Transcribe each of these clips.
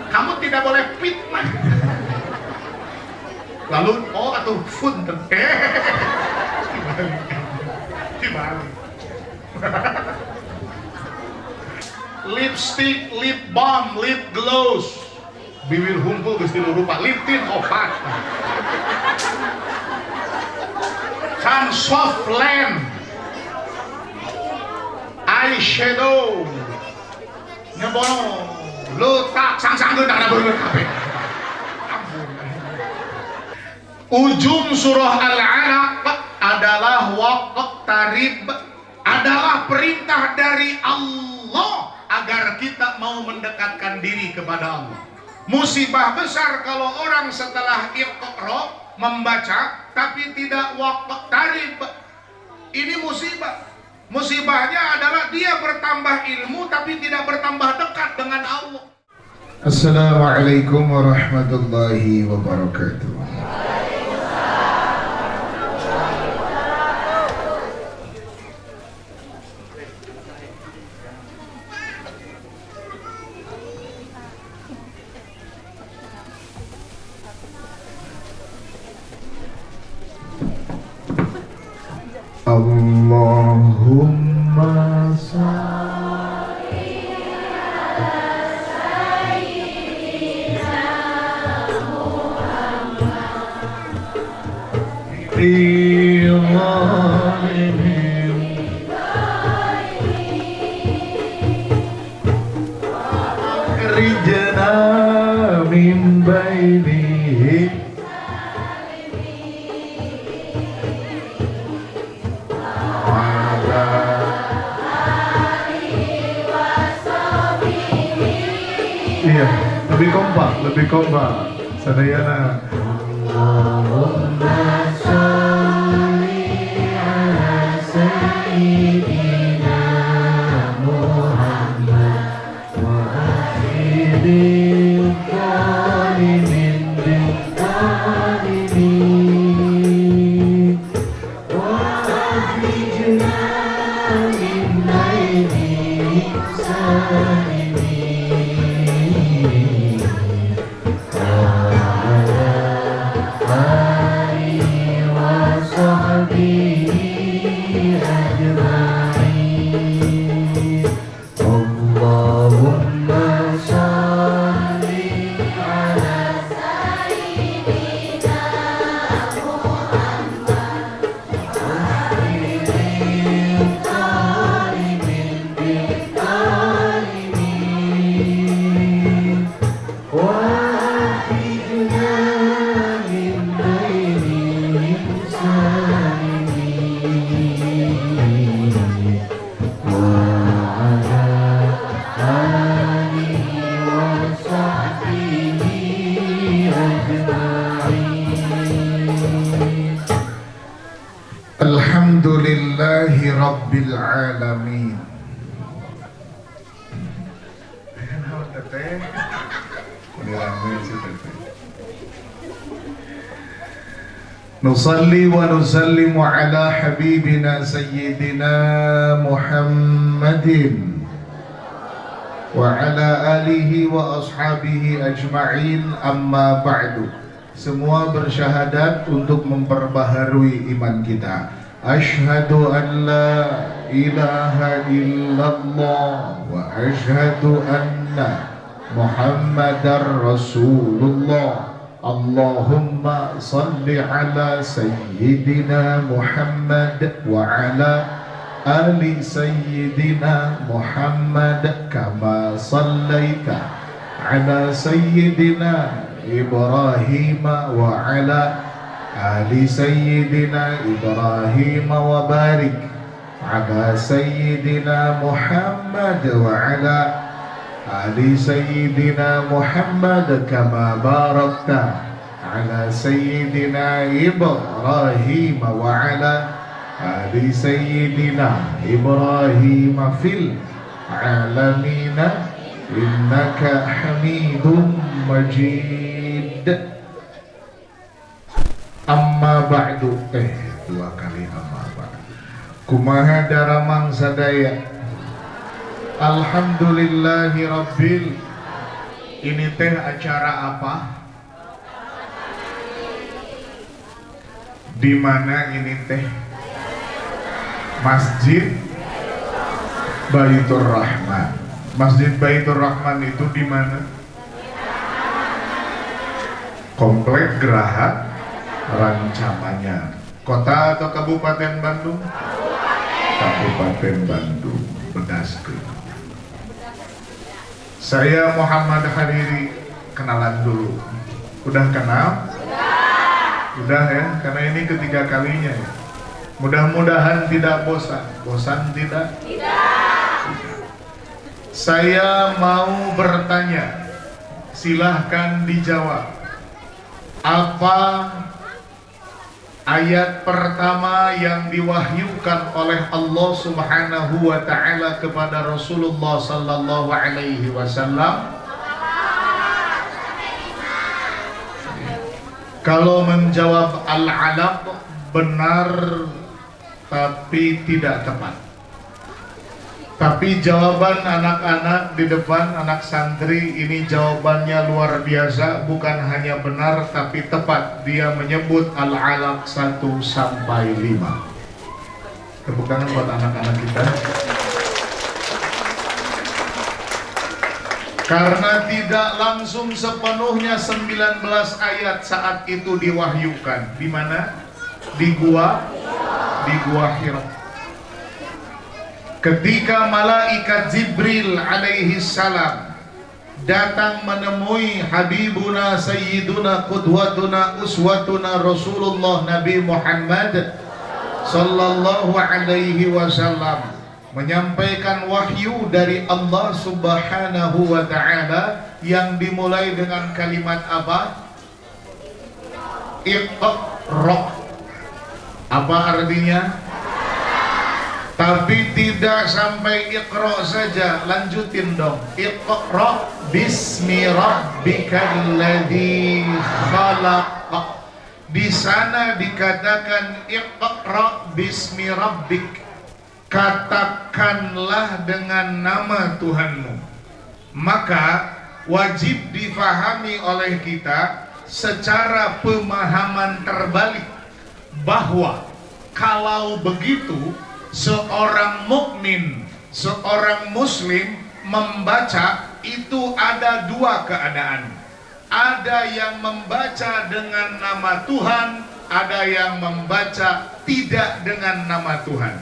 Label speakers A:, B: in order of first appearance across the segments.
A: kamu tidak boleh fitnah. Lalu oh atau punten dibalik. Lipstick, lip balm, lip gloss, bibir humpul geus tilu rupa, lip tint opat, can soft lens, eyeshadow, nyebono, letak sang-sanggeun dana beungeut kabeh. Ujung surah Al-Alaq adalah waqtarib, adalah perintah dari Allah agar kita mau mendekatkan diri kepada Allah. Musibah besar kalau orang setelah Iqra membaca tapi tidak waqtarib. Ini musibah. Musibahnya adalah dia bertambah ilmu tapi tidak bertambah dekat dengan Allah.
B: Assalamualaikum warahmatullahi wabarakatuh. Allahumma sholli ala sayyidina Muhammad rijna min bainihim lebih kompak sadayana. Allahumma sholli ala sayyidina Muhammad wa akhiril qalimin bil qalimin wa akhrijna min baini salimin. Alhamdulillahi Rabbil Alamin. Nusalli wa nusallimu ala habibina sayyidina Muhammadin wa ala alihi wa ashabihi ajma'in, amma ba'du. Semua bersyahadat untuk memperbaharui iman kita. Ashhadu an la ilaha illallah wa ashhadu anna Muhammadar Rasulullah. Allahumma salli ala sayyidina Muhammad wa ala ali sayyidina Muhammad kama sallaita ala sayyidina Ibrahim wa ala ali sayyidina Ibrahim wa barik ala sayyidina Muhammad wa ala ali sayyidina Muhammad kama barakta ala sayyidina Ibrahim wa ala ali sayyidina Ibrahim fil alamina innaka hamidun majid. Amma ba'du. Dua kali amma ba'du. Kumaha daramang sadaya. Alhamdulillahi rabbil
A: Ini teh acara apa? Di mana ini teh? Masjid Baitur Rahman. Masjid Baitur Rahman itu di mana? Komplek Geraha Rancamannya. Kota atau Kabupaten Bandung? Kabupaten Bandung. Bedaskeun. Saya Muhammad Hariri, kenalan dulu. Udah kenal? Udah ya, karena ini ketiga kalinya ya. Mudah-mudahan tidak bosan. Bosan tidak? Saya mau bertanya, silahkan dijawab. Apa ayat pertama yang diwahyukan oleh Allah Subhanahu wa ta'ala kepada Rasulullah sallallahu alaihi wasallam? Kalau menjawab al-alaq benar tapi tidak tepat. Tapi jawaban anak-anak di depan, anak santri ini jawabannya luar biasa. Bukan hanya benar tapi tepat. Dia menyebut al-alaq 1 sampai 5. Tepuk tangan buat anak-anak kita. Karena tidak langsung sepenuhnya 19 ayat saat itu diwahyukan. Di mana? Di Gua Hira. Ketika malaikat Jibril alaihi salam datang menemui Habibuna Sayyiduna Qudwatuna Uswatuna Rasulullah Nabi Muhammad sallallahu alaihi wasallam, menyampaikan wahyu dari Allah Subhanahu wa ta'ala yang dimulai dengan kalimat apa? Iqra. Apa artinya? Tapi tidak sampai iqra saja, lanjutin dong. Iqra bismi rabbikal ladzi khalaq. Di sana dikatakan iqra bismi rabbik. Katakanlah dengan nama Tuhanmu. Maka wajib difahami oleh kita secara pemahaman terbalik bahwa kalau begitu seorang mukmin, seorang muslim membaca itu ada dua keadaan. Ada yang membaca dengan nama Tuhan, ada yang membaca tidak dengan nama Tuhan.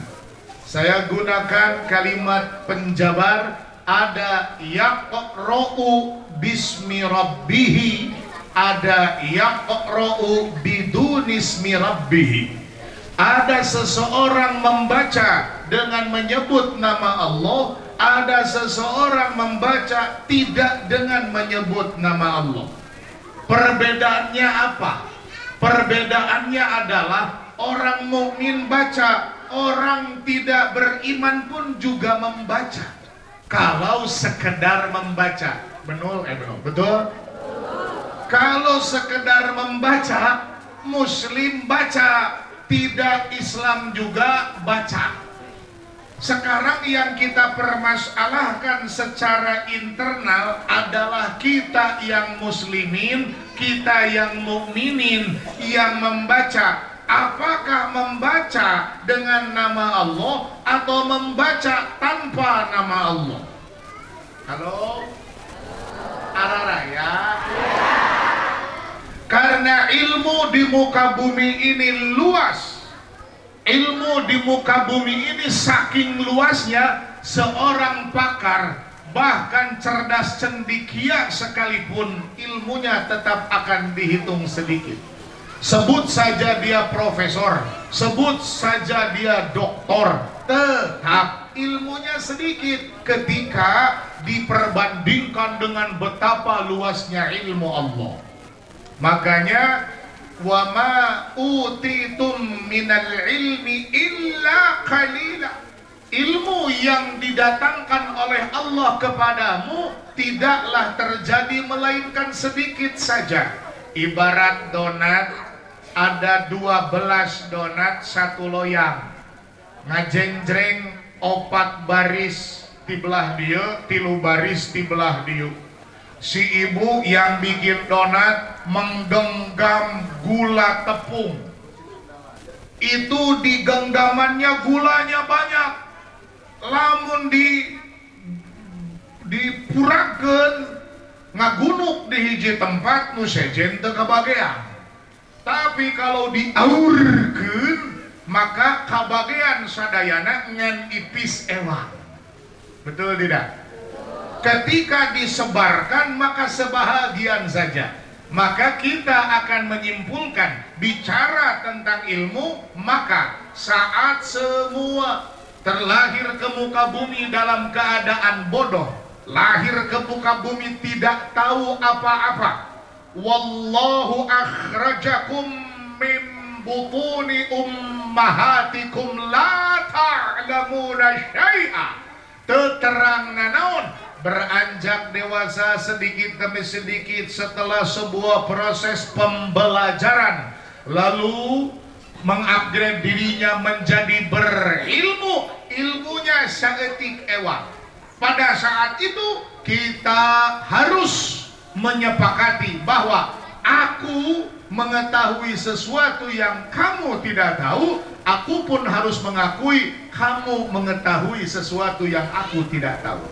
A: Saya gunakan kalimat penjabar, ada yaqra'u bismi rabbihi, ada yaqra'u bidunismi rabbihi. Ada seseorang membaca dengan menyebut nama Allah, ada seseorang membaca tidak dengan menyebut nama Allah. Perbedaannya apa? Perbedaannya adalah orang mukmin baca, orang tidak beriman pun juga membaca. Kalau sekedar membaca, betul? Kalau sekedar membaca, muslim baca, tidak Islam juga baca. Sekarang yang kita permasalahkan secara internal adalah kita yang muslimin, kita yang mukminin yang membaca. Apakah membaca dengan nama Allah atau membaca tanpa nama Allah? Halo? Araraya? Karena ilmu di muka bumi ini luas. Ilmu di muka bumi ini saking luasnya, seorang pakar bahkan cerdas cendekia sekalipun ilmunya tetap akan dihitung sedikit. Sebut saja dia profesor, sebut saja dia doktor, tetap ilmunya sedikit ketika diperbandingkan dengan betapa luasnya ilmu Allah. Makanya wa ma utitum minal ilmi illa qalila. Ilmu yang didatangkan oleh Allah kepadamu tidaklah terjadi melainkan sedikit saja. Ibarat donat, ada 12 donat satu loyang, ngajeng-jreng 4 baris tibelah dia, 3 baris tibelah dia. si ibu yang bikin donat menggenggam gula tepung. Itu di genggamannya gulanya banyak. Lamun dipurakeun ngagunuk di hiji tempat nu sejen teu kabagean. Tapi kalau diaurkeun maka kabagean sadayana ngan ipis ewang. Betul tidak? Ketika disebarkan maka sebahagian saja. Maka kita akan menyimpulkan bicara tentang ilmu, maka saat semua terlahir ke muka bumi dalam keadaan bodoh, lahir ke muka bumi tidak tahu apa-apa. Wallahu akhrajakum min butuni ummahatikum la ta'lamuna syai'a. Terang nanaon, beranjak dewasa sedikit demi sedikit setelah sebuah proses pembelajaran, lalu mengupgrade dirinya menjadi berilmu, ilmunya saeutik ewang. Pada saat itu kita harus menyepakati bahwa aku mengetahui sesuatu yang kamu tidak tahu, aku pun harus mengakui kamu mengetahui sesuatu yang aku tidak tahu.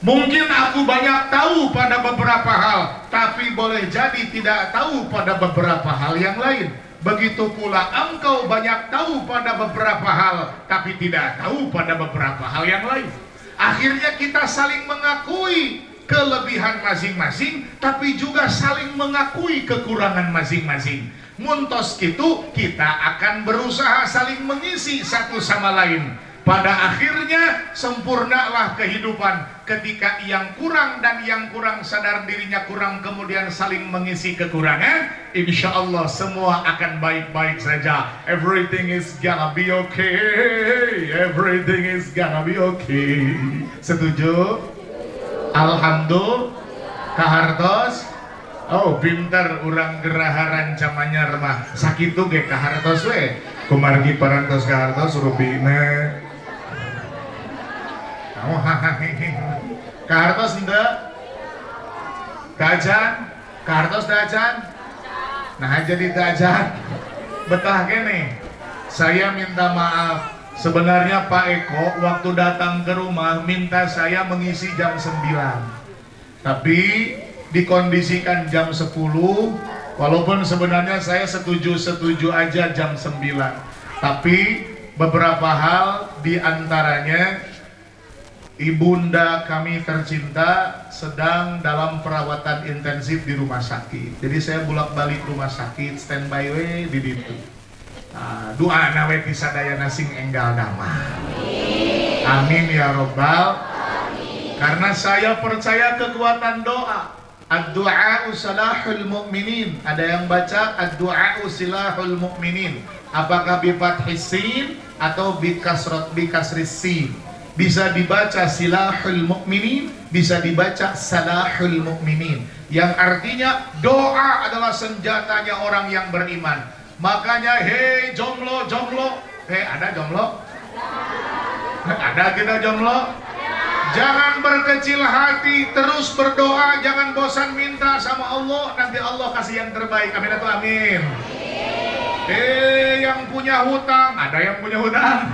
A: Mungkin aku banyak tahu pada beberapa hal, tapi boleh jadi tidak tahu pada beberapa hal yang lain. Begitu pula engkau banyak tahu pada beberapa hal, tapi tidak tahu pada beberapa hal yang lain. Akhirnya kita saling mengakui kelebihan masing-masing, tapi juga saling mengakui kekurangan masing-masing. Muntos gitu, kita akan berusaha saling mengisi satu sama lain. Pada akhirnya sempurnalah kehidupan ketika yang kurang dan yang kurang sadar dirinya kurang kemudian saling mengisi kekurangan. Insya Allah semua akan baik-baik saja. Everything is gonna be okay. Everything is gonna be okay. Setuju? Alhamdulillah. Kahartos. Oh pinter urang geraharan camanya remah. Sakitu ge kahartos we. Kumargi parantos kahartos rubina. Oh kahartos henteu? Dajan? Kahartos dajan? Nah jadi dajan. Betah gini. Saya minta maaf. Sebenarnya Pak Eko waktu datang ke rumah minta saya mengisi jam 9. Tapi dikondisikan jam 10. Walaupun sebenarnya saya setuju aja jam 9. Tapi beberapa hal diantaranya ibunda kami tercinta sedang dalam perawatan intensif di rumah sakit. Jadi saya bolak-balik rumah sakit, standby we di ditu. Doa nawe pisadayana sing enggal damai. Amin ya robbal. Karena saya percaya kekuatan doa. Ad-du'a salahul mu'minin. Ada yang baca ad-du'a silahul mu'minin. Apakah bi fathis sin atau bi kasris sin? Bisa dibaca silahul mu'minin, bisa dibaca salahul mu'minin, yang artinya doa adalah senjatanya orang yang beriman. Makanya hei jomblo, ada jomblo? Ada kita jomblo? Jangan berkecil hati, terus berdoa, jangan bosan minta sama Allah, nanti Allah kasih yang terbaik. Amin atau amin. Yang punya hutang, ada yang punya hutang?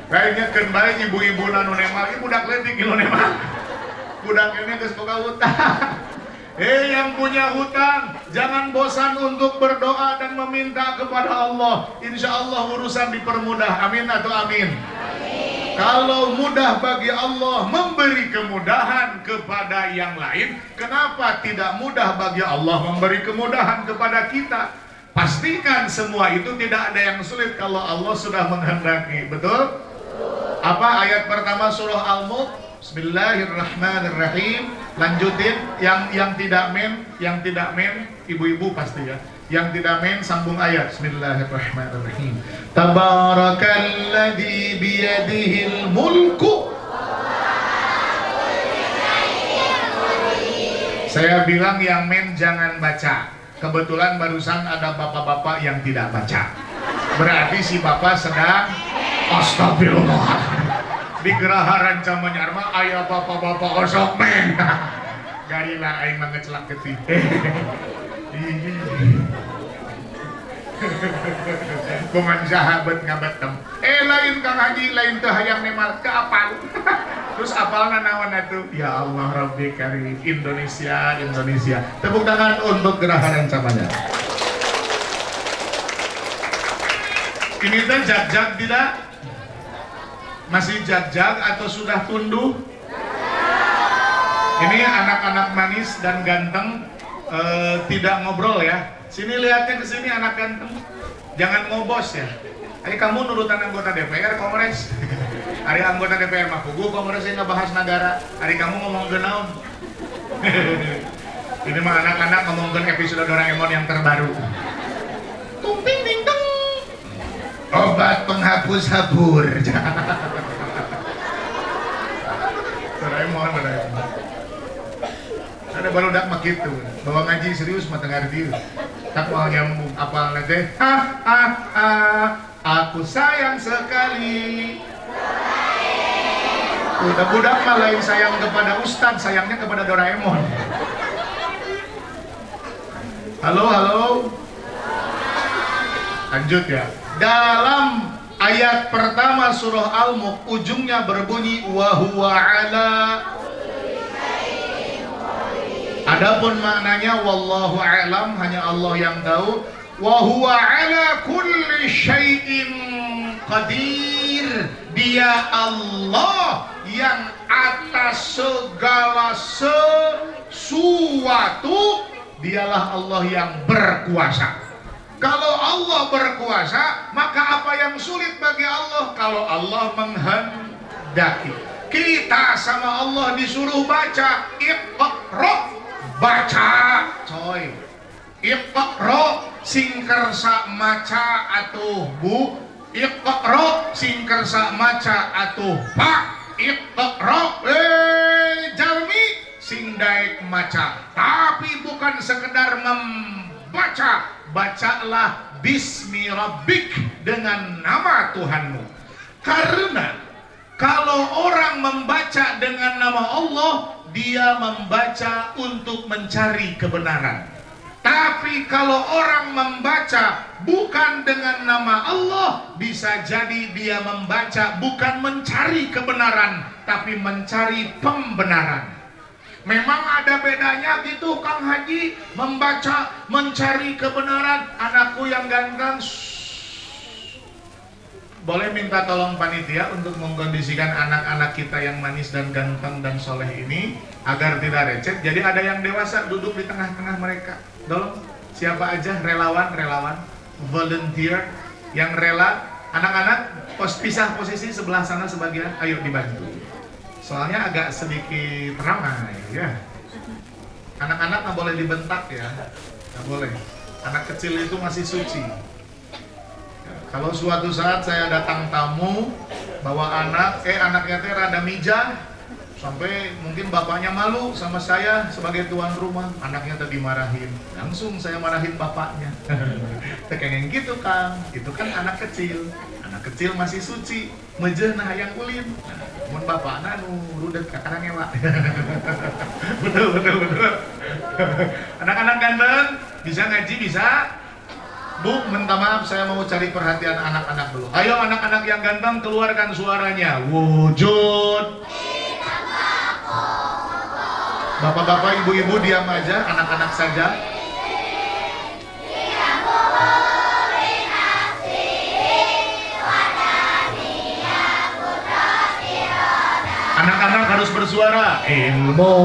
A: Kayaknya kembali ibu-ibu nanu nemal, ibu budak letik kilo nemal. Budak ini geus boga hutang. Yang punya hutang, jangan bosan untuk berdoa dan meminta kepada Allah. Insya Allah urusan dipermudah. Amin atau amin? Amin. Kalau mudah bagi Allah memberi kemudahan kepada yang lain, kenapa tidak mudah bagi Allah memberi kemudahan kepada kita? Pastikan semua itu tidak ada yang sulit kalau Allah sudah menghendaki. Betul? Apa ayat pertama surah Al-Mulk? Bismillahirrahmanirrahim. Lanjutin yang tidak men, ibu-ibu pasti ya. Yang tidak men sambung ayat. Bismillahirrahmanirrahim. Tabarakalladzi biyadihil mulku. Saya bilang yang men jangan baca. Kebetulan barusan ada bapak-bapak yang tidak baca. Berarti si bapak sedang astagfirullah. di geraha rancamannya mah aya bapak-bapak osok men. Garilah aing mah ngecelak getih. Kuman sahabat ngabatem. Lain Kang Haji, lain teu hayang nemal ke apal. Terus apalna naon atuh? Ya Allah Rabbi Karim, Indonesia, Indonesia. Tepuk tangan untuk geraha rancamannya. Ini teh jag-jag tidak? Masih jag-jag atau sudah tunduh? Ini anak-anak manis dan ganteng, tidak ngobrol ya. Sini lihatnya ke sini anak ganteng. Jangan ngobos ya. Kamu nurutan anggota DPR Kongres. Hari anggota DPR mah kugu Kongresnya ngebahas negara. Hari kamu ngomong genaun. Ini mah anak-anak ngomongin episode Doraemon yang terbaru. Tumping ding dong. Obat penghapus habur. Doraemon. Ada baru dak mah gitu. Bawa ngaji serius mah tengah review. Tak mau nyambung apal nanti. Aku sayang sekali. Budak-budak mah lain sayang kepada Ustadz, sayangnya kepada Doraemon. Halo. Lanjut ya. Dalam ayat pertama surah Al-Mulk ujungnya berbunyi wa huwa ala. Adapun maknanya wallahu a'lam, hanya Allah yang tahu. Wa huwa ala kulli syai'in qadir. Dia Allah yang atas segala sesuatu. Dialah Allah yang berkuasa. Kalau Allah berkuasa, maka apa yang sulit bagi Allah? Kalau Allah menghendaki. Kita sama Allah disuruh baca Iqra. Baca coy. Iqra singkersa maca atuh bu. Iqra singkersa maca atuh pak. Iqra jalmi sing daek maca. Tapi bukan sekedar membaca. Bacalah bismi rabbik, dengan nama Tuhanmu. Karena kalau orang membaca dengan nama Allah, dia membaca untuk mencari kebenaran. Tapi kalau orang membaca bukan dengan nama Allah, bisa jadi dia membaca bukan mencari kebenaran, tapi mencari pembenaran. Memang ada bedanya gitu Kang Haji, membaca mencari kebenaran. Anakku yang ganteng, boleh minta tolong panitia untuk mengkondisikan anak-anak kita yang manis dan ganteng dan soleh ini agar tidak recet. Jadi ada yang dewasa duduk di tengah-tengah mereka. Tolong siapa aja relawan, volunteer yang rela. Anak-anak pisah posisi sebelah sana sebagian, ayo dibantu. Soalnya agak sedikit ramai ya. Anak-anak nggak boleh dibentak ya, nggak boleh. Anak kecil itu masih suci. Kalau suatu saat saya datang tamu bawa anaknya teh rada mijah, sampai mungkin bapaknya malu sama saya sebagai tuan rumah, anaknya tadi dimarahin, langsung saya marahin bapaknya. Tekengeng gitu Kang, itu kan anak kecil masih suci, mejeh nah yang ulin. Mun bapakna nu rudet kakana ngewa. Betul. Anak-anak ganteng bisa ngaji bisa. Bu, minta maaf saya mau cari perhatian anak-anak dulu. Ayo anak-anak yang ganteng keluarkan suaranya. Wujud. Bapak-bapak, ibu-ibu diam aja, anak-anak saja. Anak-anak harus bersuara. Ilmu.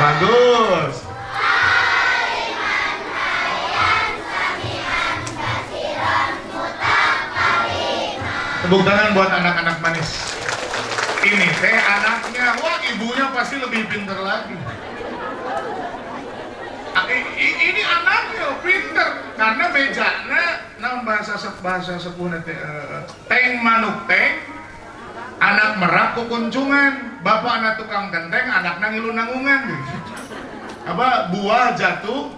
A: Bagus. Tepuk tangan buat anak-anak manis. Ini teh anaknya, wah ibunya pasti lebih pintar lagi. Ini anaknya pintar karena bejana, bahasa sepuh nanti teng manuk teng, anak merak kukuncungan, bapak anak tukang genteng, anak ngilu nanggungan. Apa buah jatuh?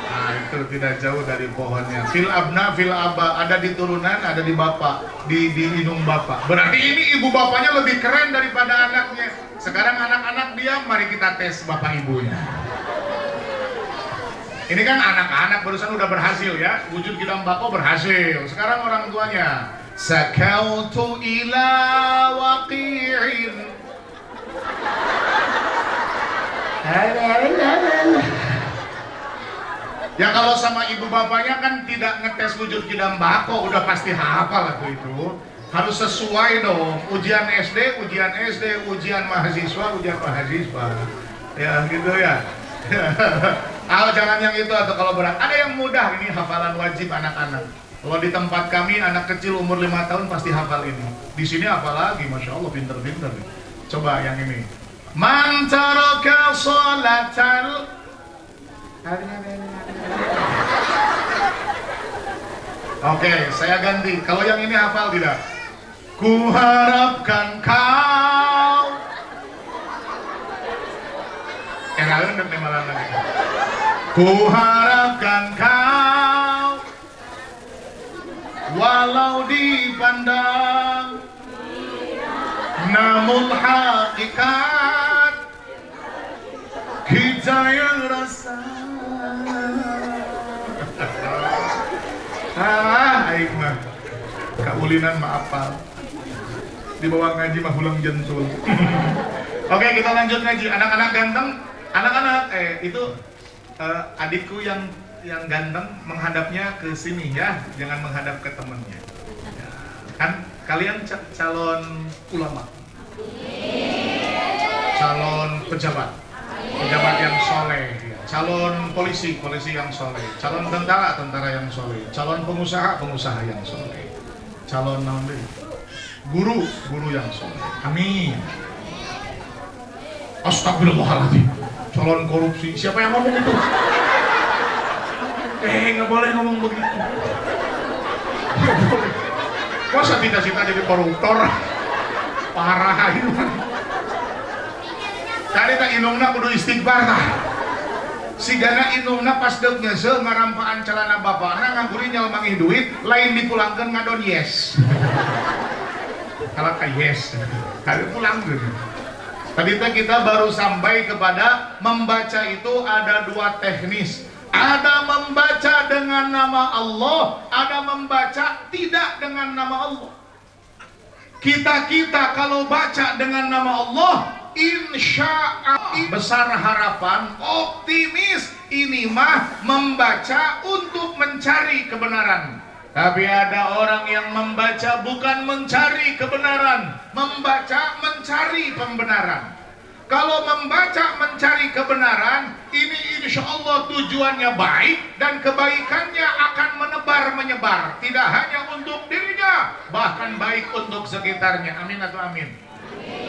A: Nah itu tidak jauh dari pohonnya. Fil abna fil aba, ada di turunan, ada di bapak, di hidung bapak. Berarti ini ibu bapaknya lebih keren daripada anaknya. Sekarang anak-anak diam, mari kita tes bapak ibunya. Ini kan anak-anak barusan udah berhasil ya, wujud kidam bako berhasil. Sekarang orang tuanya. Sakautu ila waqi'in. Ya kalau sama ibu bapaknya kan tidak ngetes wujud kidam bako, udah pasti hafal itu. Harus sesuai dong. Ujian SD, ujian mahasiswa, Ya gitu ya. Jangan yang itu atau kalau berat. Ada yang mudah, ini hafalan wajib anak-anak. Kalau di tempat kami anak kecil umur 5 tahun pasti hafal ini. Di sini apalagi, masya Allah pinter-pinter. Coba yang ini. Man taraka sholatal. Oke, saya ganti. Kalau yang ini hafal tidak? Ku harapkan kau. Enak nih malam lagi. Ku harapkan kau, walau dipandang, namun hakikat kita yang rasa. Aing mah kaulinan maafal. Di bawah ngaji mah pulang jentul. Oke, kita lanjut ngaji. Anak-anak ganteng, anak-anak itu adikku yang ganteng menghadapnya ke sini ya, jangan menghadap ke temennya. Ya, kan kalian calon ulama, calon pejabat yang soleh, calon polisi yang soleh, calon tentara yang soleh, calon pengusaha yang soleh, calon guru yang soleh. Amin. Astagfirullahaladzim. Calon korupsi, siapa yang ngomong itu? Nggak boleh ngomong begitu. Nggak boleh. Masa cita-cita jadi koruptor? Parah itu. Tadi tak inungna kudu istighfar tah. Sigana inungna pas deuk nyesel ngarampaan celana bapakna nganggurin nyalmangi duit, lain dipulangkeun ngadon yes. Kalau yes, kali pulangkeun. Tadi kita baru sampai kepada membaca itu ada 2 teknis. Ada membaca dengan nama Allah, ada membaca tidak dengan nama Allah. Kita kalau baca dengan nama Allah, insya Allah besar harapan, optimis. Ini mah membaca untuk mencari kebenaran. Tapi ada orang yang membaca bukan mencari kebenaran, membaca mencari pembenaran. Kalau membaca mencari kebenaran, ini insya Allah tujuannya baik dan kebaikannya akan menyebar. Tidak hanya untuk dirinya, bahkan baik untuk sekitarnya. Amin atau amin?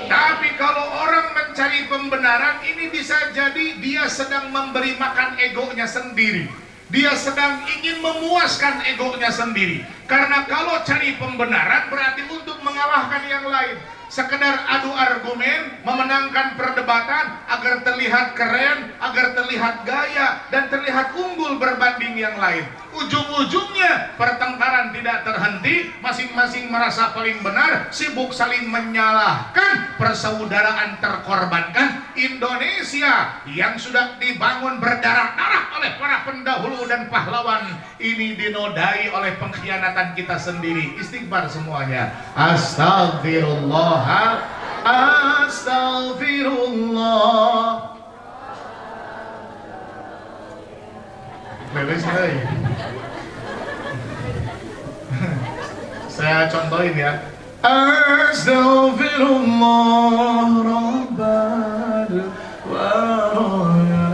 A: Tapi kalau orang mencari pembenaran, ini bisa jadi dia sedang memberi makan egonya sendiri. Dia sedang ingin memuaskan egonya sendiri. Karena kalau cari pembenaran berarti untuk mengalahkan yang lain. Sekedar adu argumen, memenangkan perdebatan agar terlihat keren, agar terlihat gaya, dan terlihat unggul berbanding yang lain. Ujung-ujungnya pertengkaran tidak terhenti, masing-masing merasa paling benar, sibuk saling menyalahkan, persaudaraan terkorbankan. Indonesia yang sudah dibangun berdarah-darah oleh para pendahulu dan pahlawan, ini dinodai oleh pengkhianatan kita sendiri. Istighfar semuanya. Astagfirullah. Astagfirullah. Beres nih. Saya contohin ya. Astagfirullah Rabbal waraya.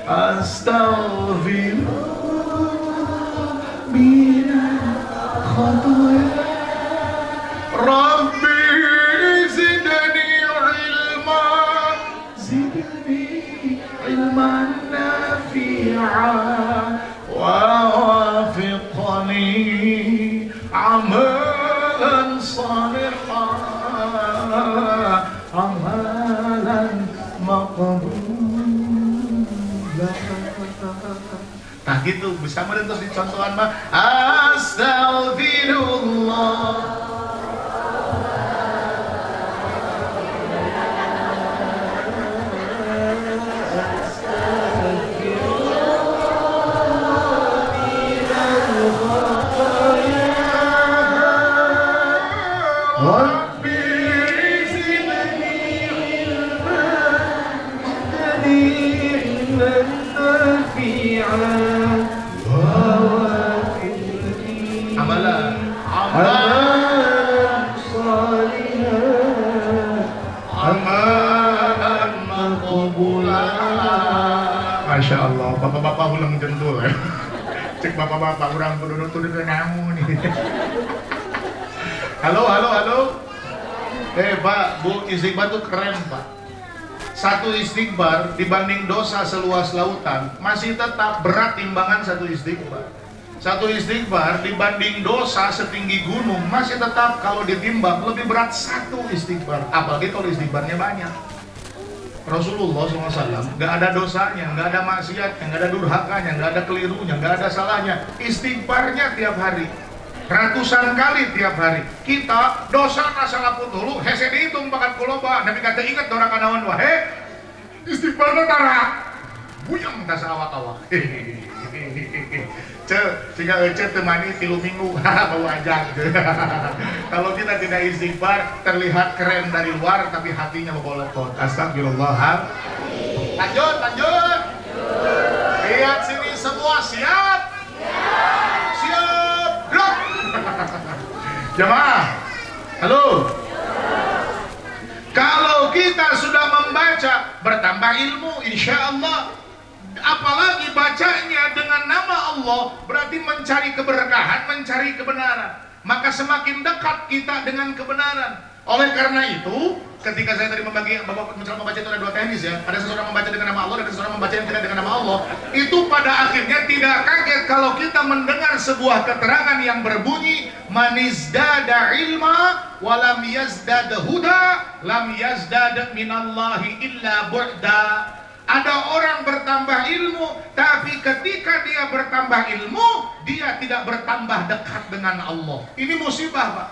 A: Astagfirullah minal khataya. Rabbi zidni ilman nafi'an wa wafiqni amalan salihan amalan maqbulan. Nah gitu, bisa terus dicontohan mah Astaghfirullah. Masya Allah, bapak-bapak ulang jentul ya. Cek bapak-bapak orang turun-turun ke namu nih. Halo. Pak, Bu, istighfar tuh keren Pak. Satu istighfar dibanding dosa seluas lautan masih tetap berat timbangan satu istighfar. Satu istighfar dibanding dosa setinggi gunung masih tetap kalau ditimbang lebih berat satu istighfar. Apalagi kalau istighfarnya banyak. Rasulullah SAW nggak ada dosanya, nggak ada maksiatnya, nggak ada durhakanya, nggak ada kelirunya, nggak ada salahnya. Istighfarnya tiap hari, ratusan kali tiap hari. Kita dosa salah dulu, hese dihitung pakan kuloba. Nabi kata ingat orang kanawan wahe, istighfarnya tara, buyang tak awak-awak. Sehingga temani tilu minggu mau ajak. Kalau kita tidak istighfar terlihat keren dari luar tapi hatinya membolokot. Astagfirullah. Lanjut. Lihat sini semua siap. Gerak. Jamaah. Halo. Kalau kita sudah membaca bertambah ilmu insya Allah. Apalagi bacanya dengan nama Allah berarti mencari keberkahan, mencari kebenaran. Maka semakin dekat kita dengan kebenaran. Oleh karena itu, ketika saya tadi membagi mencoba membaca itu ada dua teknis ya. Ada seseorang membaca dengan nama Allah dan seseorang membaca yang tidak dengan nama Allah. Itu pada akhirnya tidak kaget kalau kita mendengar sebuah keterangan yang berbunyi manizdada ilma walam yazdad huda lam yazdad minallahi illa bu'da. Ada orang bertambah ilmu, tapi ketika dia bertambah ilmu, dia tidak bertambah dekat dengan Allah. Ini musibah Pak.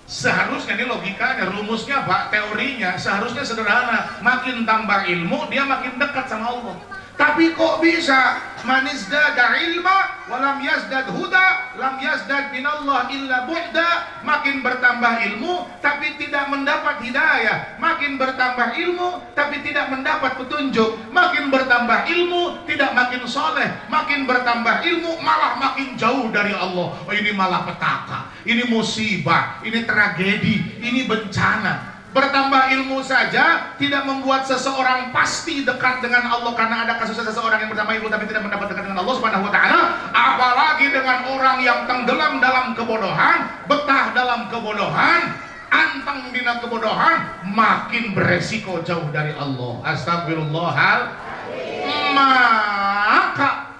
A: Seharusnya ini logikanya, rumusnya Pak, teorinya seharusnya sederhana. Makin tambah ilmu, dia makin dekat sama Allah. Tapi kok bisa manizdada ilma walam yazdad huda lam yazdad minallah illa bu'da. Makin bertambah ilmu tapi tidak mendapat hidayah, makin bertambah ilmu tapi tidak mendapat petunjuk, makin bertambah ilmu tidak makin soleh, makin bertambah ilmu malah makin jauh dari Allah. Oh, ini malah petaka, ini musibah, ini tragedi, ini bencana. Bertambah ilmu saja tidak membuat seseorang pasti dekat dengan Allah, karena ada kasus seseorang yang bertambah ilmu tapi tidak mendapat dekat dengan Allah Subhanahu wa taala. Apalagi dengan orang yang tenggelam dalam kebodohan, betah dalam kebodohan, anteng dina kebodohan, makin beresiko jauh dari Allah. Astagfirullahaladzim. Maka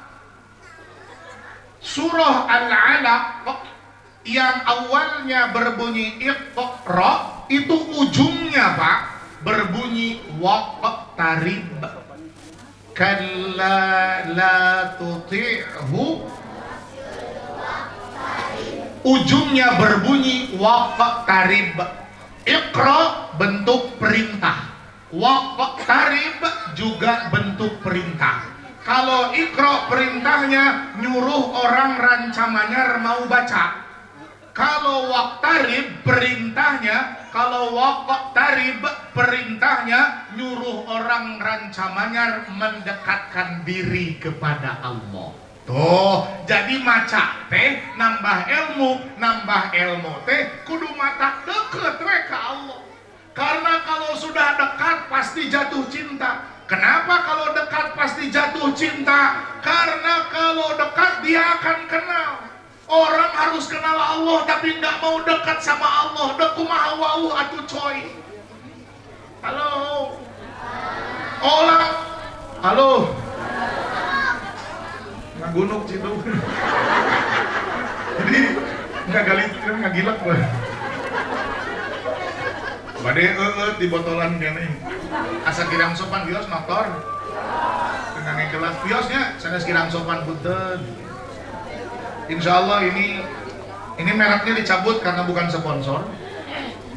A: surah Al-Alaq yang awalnya berbunyi Iqra itu ujungnya Pak berbunyi waqtarib. Kalla la tuti'hu, ujungnya berbunyi waqtarib. Iqra bentuk perintah, waqtarib juga bentuk perintah. Kalau Iqra perintahnya nyuruh orang rancamanyar mau baca. Kalau waqtarib perintahnya, kalau waqtarib perintahnya nyuruh orang rancamanyar mendekatkan diri kepada Allah. Tuh, jadi maca teh nambah ilmu teh kudu mata deket we ka Allah. Karena kalau sudah dekat pasti jatuh cinta. Kenapa kalau dekat pasti jatuh cinta? Karena kalau dekat dia akan kenal. Orang harus kenal Allah tapi nggak mau dekat sama Allah. Dekumaha wau atuh coy. Halo. Orang. Halo. Nggak gunung situ. Jadi nggak gilak gue. Bade di botolan kene. Asa kirang sopan bios motor. Dengan gelas piosnya sanes kirang sopan punten. Insya Allah ini mereknya dicabut karena bukan sponsor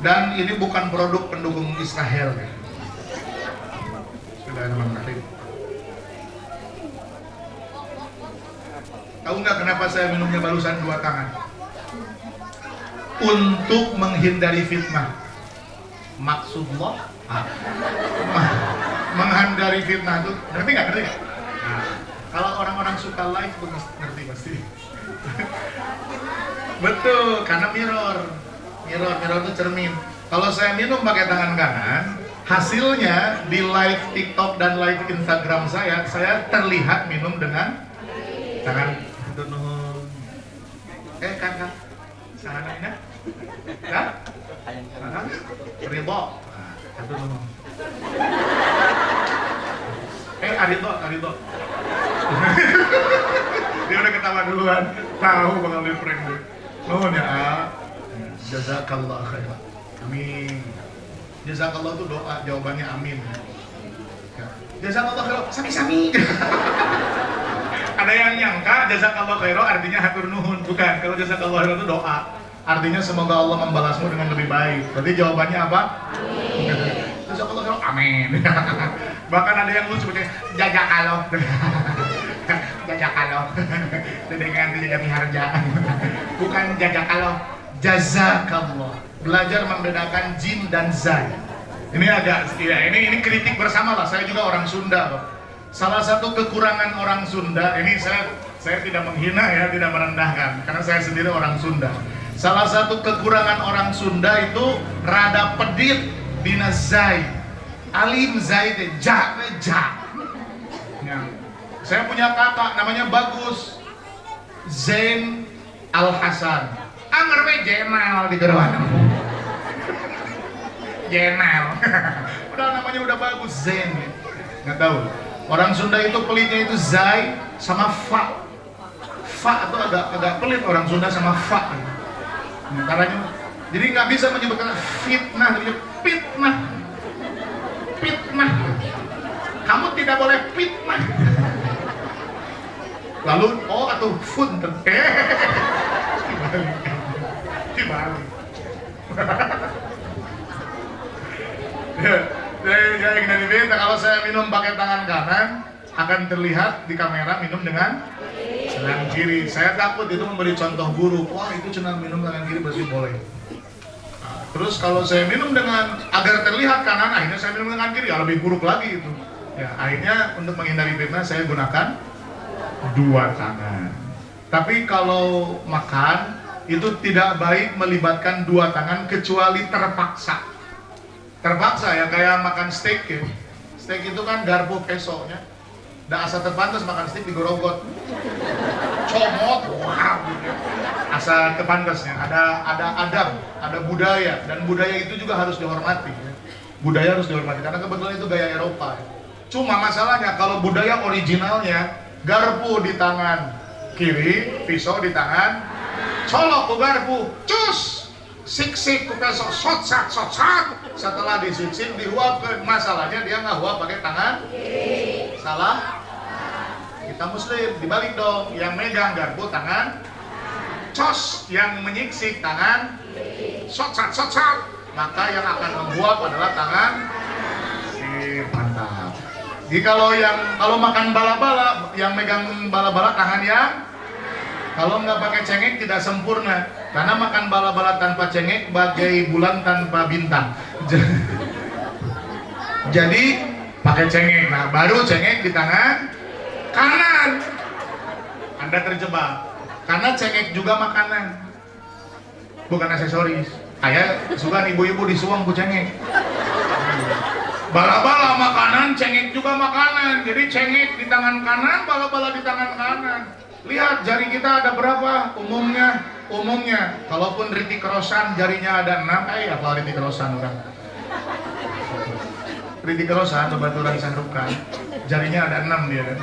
A: dan ini bukan produk pendukung Israel. Bismillahirrahmanirrahim. Tahu nggak kenapa saya minumnya balusan 2 tangan? Untuk menghindari fitnah. Maksudullah menghindari fitnah itu ngerti nggak? Nah, kalau orang-orang suka live ngerti pasti. Betul, karena mirror itu cermin. Kalau saya minum pakai tangan kanan, hasilnya di live TikTok dan live Instagram saya terlihat minum dengan tangan nuhun. Kakak, sahanana? Kak? Ridho. Aduh nuhun. Arido. Dia udah ketawa duluan, tahu bakal di prank gue. Nuhun ya, jazakallah khairan. Amin. Jazakallah itu doa, jawabannya amin. Jazakallah khairan, sami-sami. Ada yang nyangka jazakallah khairan artinya hatur nuhun, bukan. Kalau jazakallah khairan itu doa, artinya semoga Allah membalasmu dengan lebih baik. Berarti jawabannya apa? Amin. Jazakallah khairan, amin. Bahkan ada yang lucu seperti jazakallah. Jazakallah. Dengan tidak miharja. Bukan jazakallah, jazakallah. Belajar membedakan jim dan zai. Ini agak ya, ini kritik bersama lah. Saya juga orang Sunda, Pak. Salah satu kekurangan orang Sunda, ini saya tidak menghina ya, tidak merendahkan, karena saya sendiri orang Sunda. Salah satu kekurangan orang Sunda itu rada pedit dina zai. Alim zai teh ja. Ya. Saya punya kakak namanya Bagus Zain Al Hasan. Anger we jenal di geruan. Jenal. Udah namanya udah bagus Zain. Nggak tahu. Orang Sunda itu pelitnya itu zai sama fa. Fa itu agak pelit orang Sunda sama fa. Caranya. Jadi nggak bisa menyebutkan fitnah, tapi fitnah. Fitnah. Kamu tidak boleh fitnah. Lalu atau funten. Dibalik. Saya ingin diminta kalau saya minum pakai tangan kanan akan terlihat di kamera minum dengan tangan kiri. Saya takut itu memberi contoh buruk. Wah itu cuma minum tangan kiri berarti boleh. Nah, terus kalau saya minum dengan agar terlihat kanan, akhirnya saya minum dengan kiri, ya lebih buruk lagi itu. Ya akhirnya untuk menghindari fitnah saya gunakan 2 tangan. Tapi kalau makan itu tidak baik melibatkan 2 tangan kecuali terpaksa. Terpaksa ya, kayak makan steak ya. Steak itu kan garpu pesonya. Da asa terpantas makan steak digorogot. Comot, wow gitu. Asa terpantasnya. Ada adab, ada budaya, dan budaya itu juga harus dihormati ya. Budaya harus dihormati karena kebetulan itu gaya Eropa ya. Cuma masalahnya kalau budaya originalnya garpu di tangan kiri, pisau di tangan, colok ke garpu, cus, sik-sik ke pisau, sot-sat. Setelah disik-sik, dihuapkan. Masalahnya dia nggak huap pakai tangan kiri. Salah? Kita muslim, dibalik dong. Yang megang garpu tangan cos, yang menyiksik tangan sot-sat. Maka yang akan menghuap adalah tangan mantap. Jadi kalau makan bala-bala, yang megang bala-bala tangan yang, kalau nggak pakai cengek tidak sempurna. Karena makan bala-bala tanpa cengek bagai bulan tanpa bintang. Jadi pakai cengek. Nah baru cengek di tangan kanan. Anda terjebak. Karena cengek juga makanan, bukan aksesoris. Ayah suka ibu-ibu disuang ku cengek. Bala-bala makanan, cengek juga makanan. Jadi cengek di tangan kanan, bala-bala di tangan kanan. Lihat jari kita ada berapa? Umumnya, kalaupun Riti Krosan jarinya ada 6. Apa Riti Krosan orang? Riti Krosan, coba orang Sahrukan, jarinya ada 6 dia kan.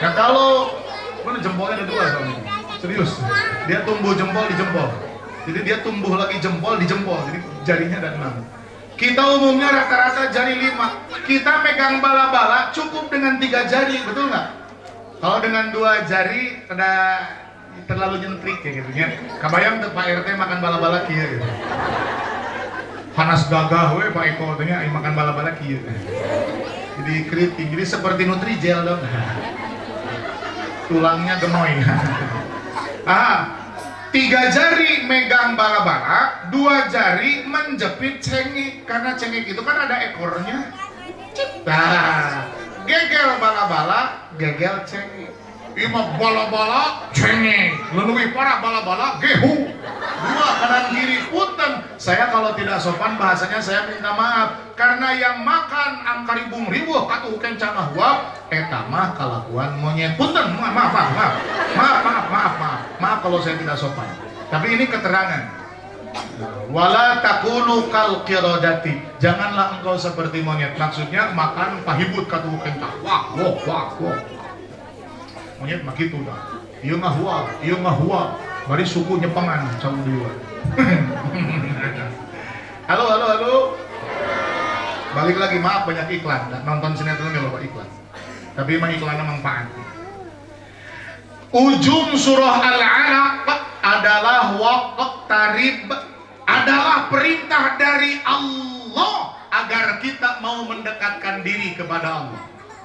A: Nah kalau mana jempolnya ada 2 soalnya. Serius, dia tumbuh jempol di jempol. Jadi dia tumbuh lagi jempol di jempol. Jadi jarinya ada 6. Kita umumnya rata-rata jari 5. Kita megang bala-bala cukup dengan 3 jari, betul nggak? Kalau dengan 2 jari ada terlalu nyentrik ya gitu ya. Kabayang tuh Pak RT makan bala-bala kieu gitu. Panas gagah we Pak Eko tanya makan bala-bala kieu. Jadi keriting, jadi seperti Nutrijel dong. Tulangnya gemoy. 3 jari megang bala-bala, 2 jari menjepit cengik, karena cengik itu kan ada ekornya. Nah, gegel bala-bala, gegel cengik. Ima bala-bala, cengik. Lebih parah bala-bala, gehu. 2 kanan kiri punten. Saya kalau tidak sopan bahasanya saya minta maaf, karena yang makan angkari bung ribuh katuh kencang ahwab eta mah kalakuan monyet. Punten, maaf kalau saya tidak sopan. Tapi ini keterangan. Wala takunu kal qiradati. Janganlah engkau seperti monyet. Maksudnya makan pahibut katuh kencang. Wah. Monyet mah gitu dah. Ieu mah huwa. Bari suku Jepangan cawu deua. Halo. Balik lagi, maaf banyak iklan. Nonton sinetron gak lupa iklan. Tapi emang iklannya manfaat. Ujung surah Al-Alaq adalah waqtarib, adalah perintah dari Allah agar kita mau mendekatkan diri kepada Allah.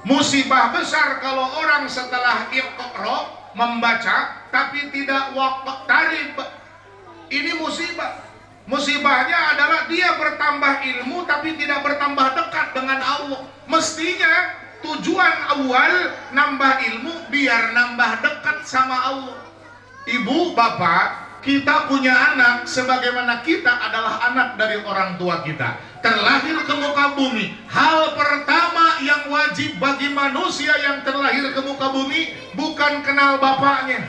A: Musibah besar kalau orang setelah iqra membaca tapi tidak waqtarib. Ini musibah. Musibahnya adalah dia bertambah ilmu tapi tidak bertambah dekat dengan Allah. Mestinya tujuan awal nambah ilmu biar nambah dekat sama Allah. Ibu, bapak, kita punya anak sebagaimana kita adalah anak dari orang tua kita. Terlahir ke muka bumi. Hal pertama yang wajib bagi manusia yang terlahir ke muka bumi bukan kenal bapaknya,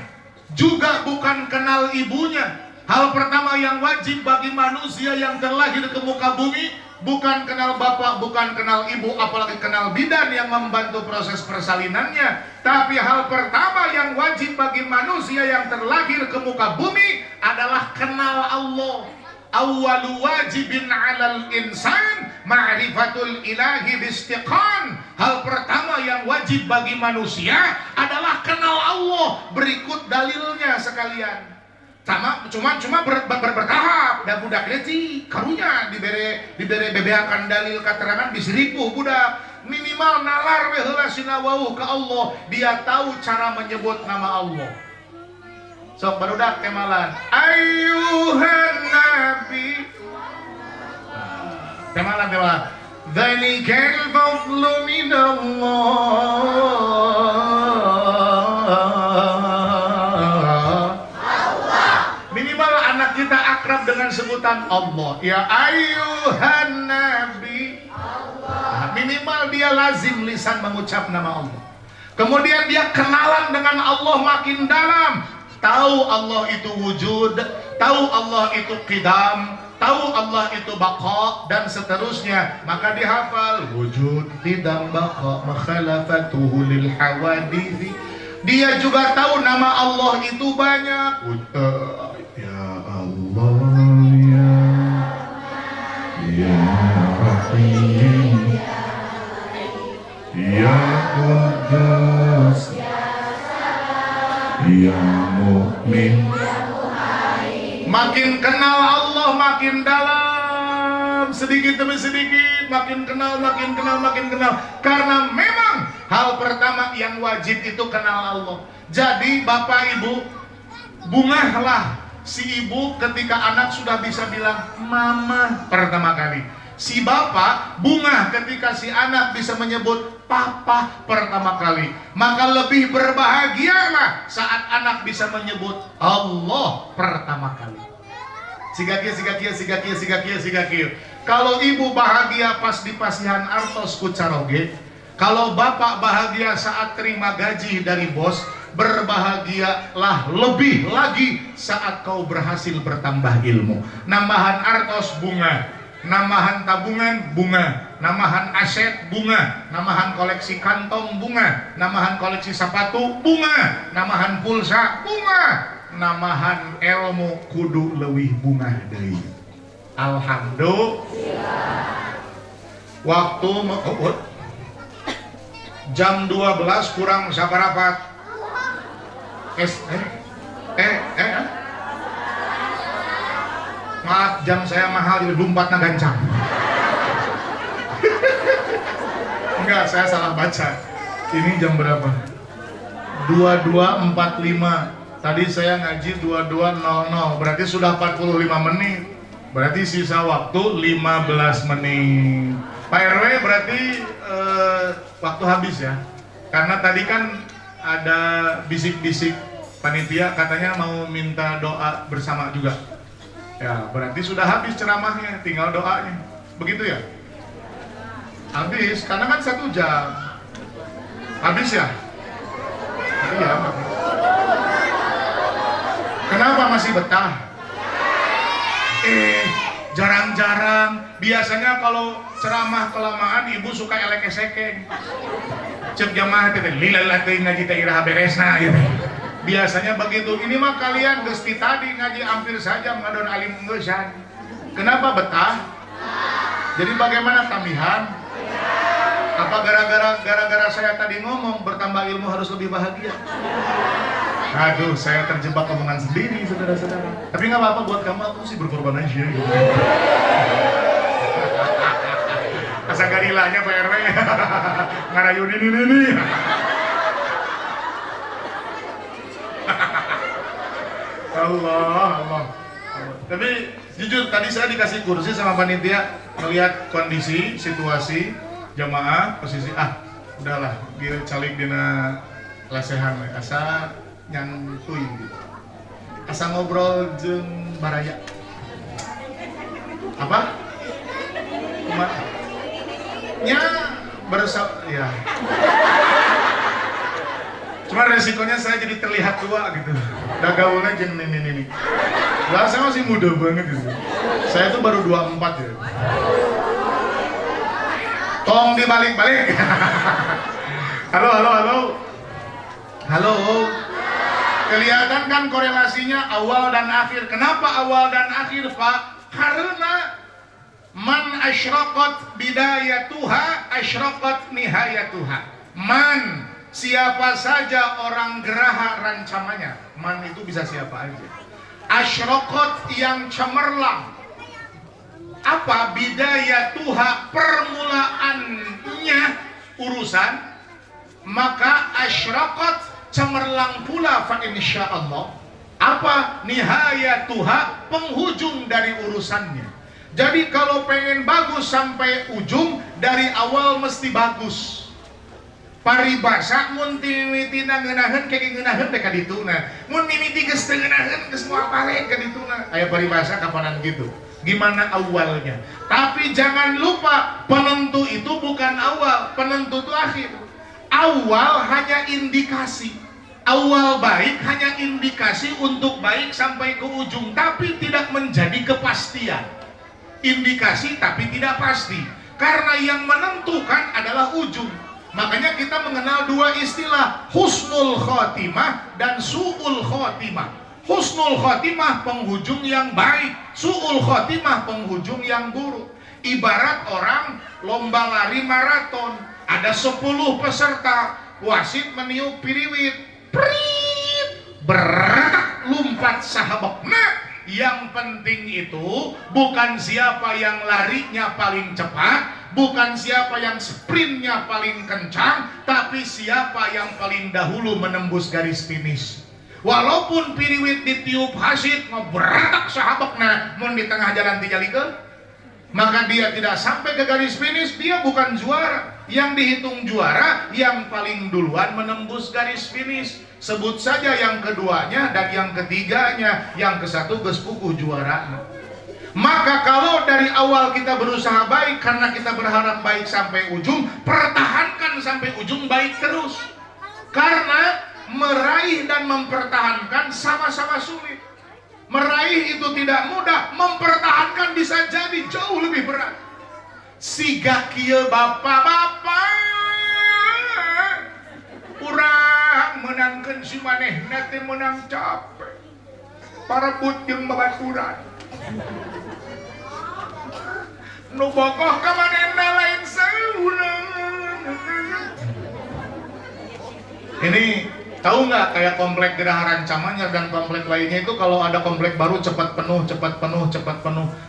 A: juga bukan kenal ibunya. Hal pertama yang wajib bagi manusia yang terlahir ke muka bumi bukan kenal bapak, bukan kenal ibu, apalagi kenal bidan yang membantu proses persalinannya. Tapi hal pertama yang wajib bagi manusia yang terlahir ke muka bumi adalah kenal Allah. Awwalu wajibin 'alal insan ma'rifatul ilahi bistiqan. Hal pertama yang wajib bagi manusia adalah kenal Allah. Berikut dalilnya sekalian. Cuma bertahap. Dan budak leci karunya dibere bebeakan dalil keterangan bisa ripuh budak. Minimal nalar we heula sinawauh ka Allah, dia tahu cara menyebut nama Allah. Sok barudak temalan ayyuhan nabi. Temalan dzalikal fadlu minallah. Minimal anak kita akrab dengan sebutan Allah. Ya ayyuhan nabi. Minimal dia lazim lisan mengucap nama Allah. Kemudian dia kenalan dengan Allah makin dalam. Tahu Allah itu wujud, tahu Allah itu qidam, tahu Allah itu baqa, dan seterusnya. Maka dihafal wujud, qidam, baqa, makhalafatuhu lil hawadith. Dia juga tahu nama Allah itu banyak. Ya Allah, ya Rahim, ya Qudus, ya Mu'min. Makin kenal Allah makin dalam, sedikit demi sedikit makin kenal. Karena memang hal pertama yang wajib itu kenal Allah. Jadi bapak ibu, bungahlah si ibu ketika anak sudah bisa bilang mama pertama kali. Si bapak bungah ketika si anak bisa menyebut papa pertama kali. Maka lebih berbahagialah saat anak bisa menyebut Allah pertama kali. Sigakia. Kalau ibu bahagia pas di pasihan artos kucaroge, kalau bapak bahagia saat terima gaji dari bos, berbahagialah lebih lagi saat kau berhasil bertambah ilmu. Nambahan artos bunga, namahan tabungan bunga, namahan aset bunga, namahan koleksi kantong bunga, namahan koleksi sepatu bunga, namahan pulsa bunga, namahan ilmu kudu leuwih bunga deui. Alhamdulillah. Waktu jam 12 kurang sabarapat. Maaf, jam saya mahal jadi 24 na gancang. Enggak, saya salah baca. Ini jam berapa? 22.45. Tadi saya ngaji 22.00. Berarti sudah 45 menit. Berarti sisa waktu 15 menit. Pak RW berarti waktu habis ya. Karena tadi kan ada bisik-bisik panitia katanya mau minta doa bersama juga. Ya, berarti sudah habis ceramahnya, tinggal doanya. Begitu ya? Habis, karena kan 1 jam. Habis ya? Iya. Kenapa masih betah? Jarang-jarang. Biasanya kalau ceramah kelamaan ibu suka elek-esekeng. Cek jamaah teh lillalah teuing ngaji teh iraha beresna gitu. Biasanya begitu. Ini mah kalian geus ti tadi ngaji hampir saja ngadon alim engeusan. Kenapa betah? Jadi bagaimana tambihan? Apa gara-gara saya tadi ngomong bertambah ilmu harus lebih bahagia? Aduh, saya terjebak omongan sendiri, saudara-saudara. Tapi nggak apa-apa buat kamu, aku sih berkorban aja gitu. Asa garilanya Pak RW. Ngarayun ini. Allah. Tapi jujur tadi saya dikasih kursi sama panitia melihat kondisi, situasi jamaah, posisi udahlah, dia calik dina lesehan asa nyantuy gitu. Asa ngobrol jeung baraya. Apa? Ya ya. Cuma resikonya saya jadi terlihat tua gitu. Udah gaulnya jeung ini. Lah saya masih muda banget gitu. Saya tuh baru 24 ya. Tolong dibalik-balik. Halo. Kelihatan kan korelasinya awal dan akhir. Kenapa awal dan akhir, Pak? Karena man asyraqat bidayatuha asyraqat nihayatuha. Man, siapa saja orang geraha rancamannya. Man itu bisa siapa aja. Asyraqat yang cemerlang. Apa bidayatuha, permulaannya urusan, maka asyraqat cemerlang pula fa insyaallah. Apa nihayatuha, penghujung dari urusannya. Jadi kalau pengen bagus sampai ujung, dari awal mesti bagus. Paribasa mun mimitina ngeunaheun kege ngeunaheun teh ka dituna. Mun mimiti geus teu ngeunaheun geus moal balik ka dituna. Aya paribasa kapanan gitu. Gimana awalnya? Tapi jangan lupa, penentu itu bukan awal, penentu itu akhir. Awal hanya indikasi. Awal baik hanya indikasi untuk baik sampai ke ujung, tapi tidak menjadi kepastian. Indikasi tapi tidak pasti. Karena yang menentukan adalah ujung. Makanya kita mengenal 2 istilah, husnul khotimah dan su'ul khotimah. Husnul khotimah penghujung yang baik, su'ul khotimah penghujung yang buruk. Ibarat orang lomba lari maraton, ada 10 peserta, wasit meniup piriwit, prit, berat lompat sahabok. Nah, yang penting itu bukan siapa yang larinya paling cepat, bukan siapa yang sprintnya paling kencang, tapi siapa yang paling dahulu menembus garis finish. Walaupun piriwit ditiup hasit ngeberatak sahabakna mun di tengah jalan dijalikeun, maka dia tidak sampai ke garis finish, dia bukan juara. Yang dihitung juara yang paling duluan menembus garis finish. Sebut saja yang keduanya dan yang ketiganya, yang ke-1 geus puguh juara. Maka kalau dari awal kita berusaha baik karena kita berharap baik sampai ujung, pertahankan sampai ujung baik terus. Karena meraih dan mempertahankan sama-sama sulit. Meraih itu tidak mudah, mempertahankan bisa jadi jauh lebih berat. Siga kieu bapak-bapak, urang menangkeun si manehna teh menang capek. Parebut jeung babaturan. Nu bogoh ka manehna lain sauna. Ini tahu nggak kayak komplek Geraha Rancamanyar dan komplek lainnya itu kalau ada komplek baru cepat penuh.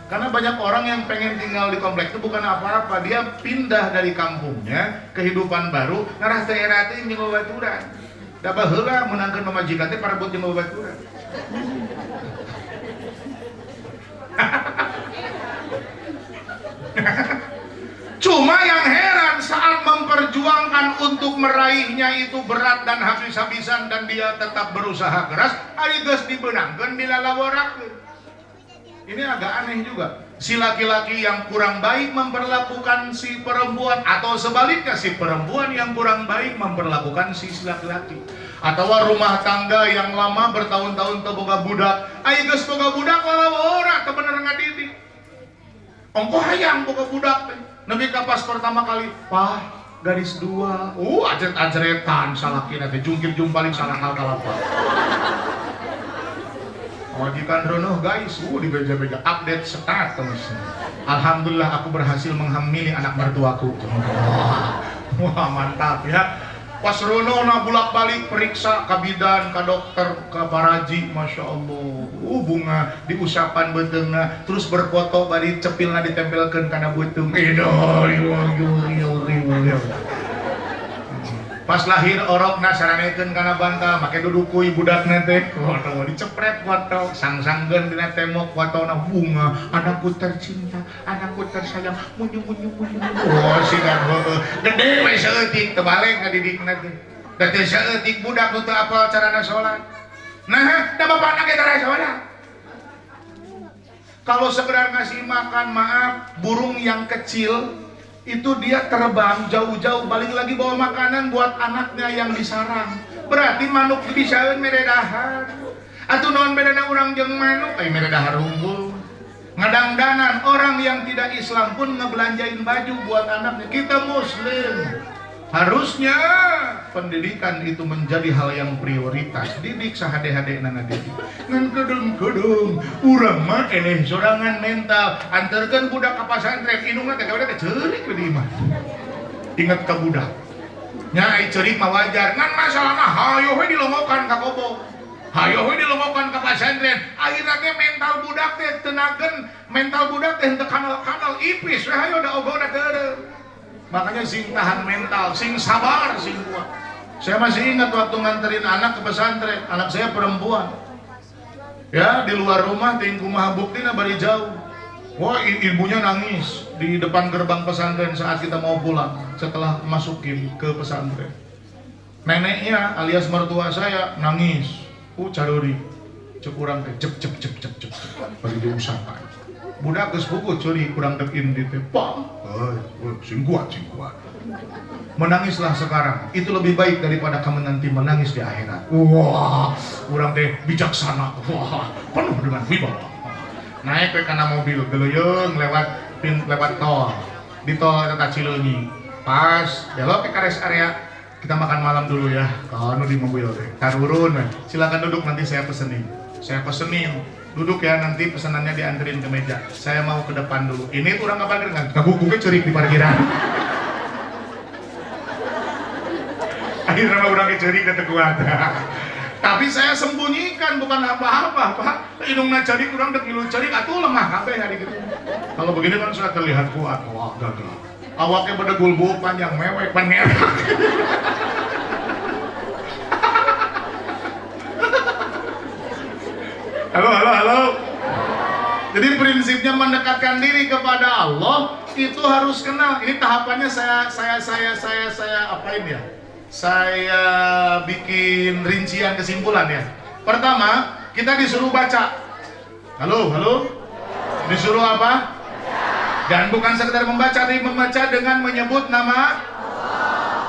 A: Karena banyak orang yang pengen tinggal di komplek itu bukan apa-apa, dia pindah dari kampungnya, kehidupan baru, ngarah teh era teh jeung babaturan. Da baheula meunangkeun mamajikan teh parebut jeung babaturan. Cuma yang heran saat memperjuangkan untuk meraihnya itu berat dan habis-habisan dan dia tetap berusaha keras, ari geus dibeunangkeun dilalaworakeun. Ini agak aneh juga. Si laki-laki yang kurang baik memperlakukan si perempuan, atau sebaliknya si perempuan yang kurang baik memperlakukan si laki-laki. Atau rumah tangga yang lama bertahun-tahun teu boga budak, aya geus boga budak lalawora teu bener ngadidik. Ongko hayang boga budak teh. Nepi ka pas pertama kali, "Pah, gadis dua." Ajret-ajretan salakina teh jungkir jumpaling salakal kalapa. Majikan Rono guys, di beja-beja update status. Alhamdulillah aku berhasil menghamili anak mertuaku. Wah, mantap ya. Pas Rono na bolak-balik periksa ka bidan, ka dokter, ka paraji, masya Allah. Bunga diusapan beutengna, terus berfoto bari cepilna ditempelkeun kana beuteung. Pas lahir orokna saranekeun kana bantal, make duduk kuy budakna teh. Waduh, dicepret foto, sang-sanggeun dina tembok fotona bunga, anakku tercinta, anakku tersayang, munyu. Oh, singan heueuh. Gede we saeutik teu balik ngadidikna teh. Da teh saeutik budak nu teu apal carana salat. Nah, da bapakna ge tara salat. Kalau sekedar ngasih makan, maaf, burung yang kecil itu dia terbang jauh-jauh balik lagi bawa makanan buat anaknya yang di sarang. Berarti manuk dibisaeun mere dahar. Atuh naon bedana urang jeung manuk? Mere dahar unggul. Ngadangdanan orang yang tidak Islam pun ngebelanjain baju buat anaknya. Kita muslim. Harusnya pendidikan itu menjadi hal yang prioritas. Didik sahade-hadena ngadidik. Ngan kedung-kedung urang mah eneh sorangan mental. Anterkeun budak ka pasantren, indungna teh gawe ceurik we di imah. Ingat ka budak. Nya ai ceurik mah wajar. Ngan masalahna hayo we dilongokan ka kobo. Hayo we dilongokan ka pasantren. Akhirna ge mental budak teh teunakeun, mental budak teh teu kanal-kanal ipis we hayo da ogona teu. Makanya sing tahan mental, sing sabar, sing kuat. Saya masih ingat waktu nganterin anak ke pesantren, anak saya perempuan. Ya, di luar rumah ting kumaha buktina bari jauh. Wah, ibunya nangis di depan gerbang pesantren saat kita mau pulang setelah masukin ke pesantren. Neneknya alias mertua saya nangis. Caruri. Cek urang teh cep bari diusapan. Budak geus puguh curi kurang tekin di teh. Sing kuat. Menangislah sekarang. Itu lebih baik daripada kamu nanti menangis di akhirat. Wah, urang teh bijaksana. Wah, penuh dengan wibawa. Naik ke kana mobil geleung lewat tol. Di tol eta Cileunyi. Pas belok ke rest area. Kita makan malam dulu ya. Kalau di mobil teh. Tarurun. Silakan duduk nanti saya pesenin. Duduk ya, nanti pesanannya dianterin ke meja. Saya mau ke depan dulu. Ini kurang apa dengan guguknya cerik di parkiran. Akhirnya mah urang cerik kata kuat. Tapi saya sembunyikan bukan apa-apa, Pak. Hidungna cerik urang dek ngilu cerik atuh lemah kabeh hari gitu. Kalau begini kan sudah terlihat kuat. Wah, gagal. Awaknya pada gulbu panjang mewek pangerak. Halo. Jadi prinsipnya mendekatkan diri kepada Allah itu harus kenal. Ini tahapannya saya apain ya? Saya bikin rincian kesimpulan ya. Pertama, kita disuruh baca. Halo. Disuruh apa? Dan bukan sekedar membaca, tapi membaca dengan menyebut nama.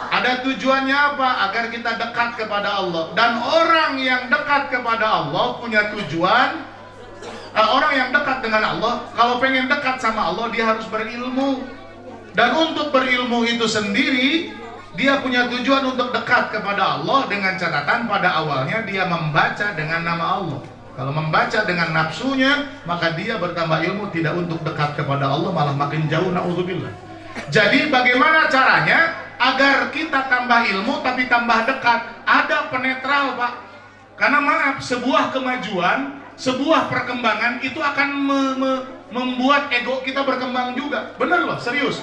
A: Ada tujuannya apa? Agar kita dekat kepada Allah. Dan orang yang dekat kepada Allah punya tujuan. Orang yang dekat dengan Allah, kalau pengen dekat sama Allah, dia harus berilmu. Dan untuk berilmu itu sendiri, dia punya tujuan untuk dekat kepada Allah dengan catatan pada awalnya dia membaca dengan nama Allah. Kalau membaca dengan nafsunya, maka dia bertambah ilmu tidak untuk dekat kepada Allah, malah makin jauh, na'udzubillah. Jadi bagaimana caranya agar kita tambah ilmu tapi tambah dekat? Ada penetral, Pak. Karena maaf, sebuah kemajuan, sebuah perkembangan itu akan membuat ego kita berkembang juga. Bener loh, serius.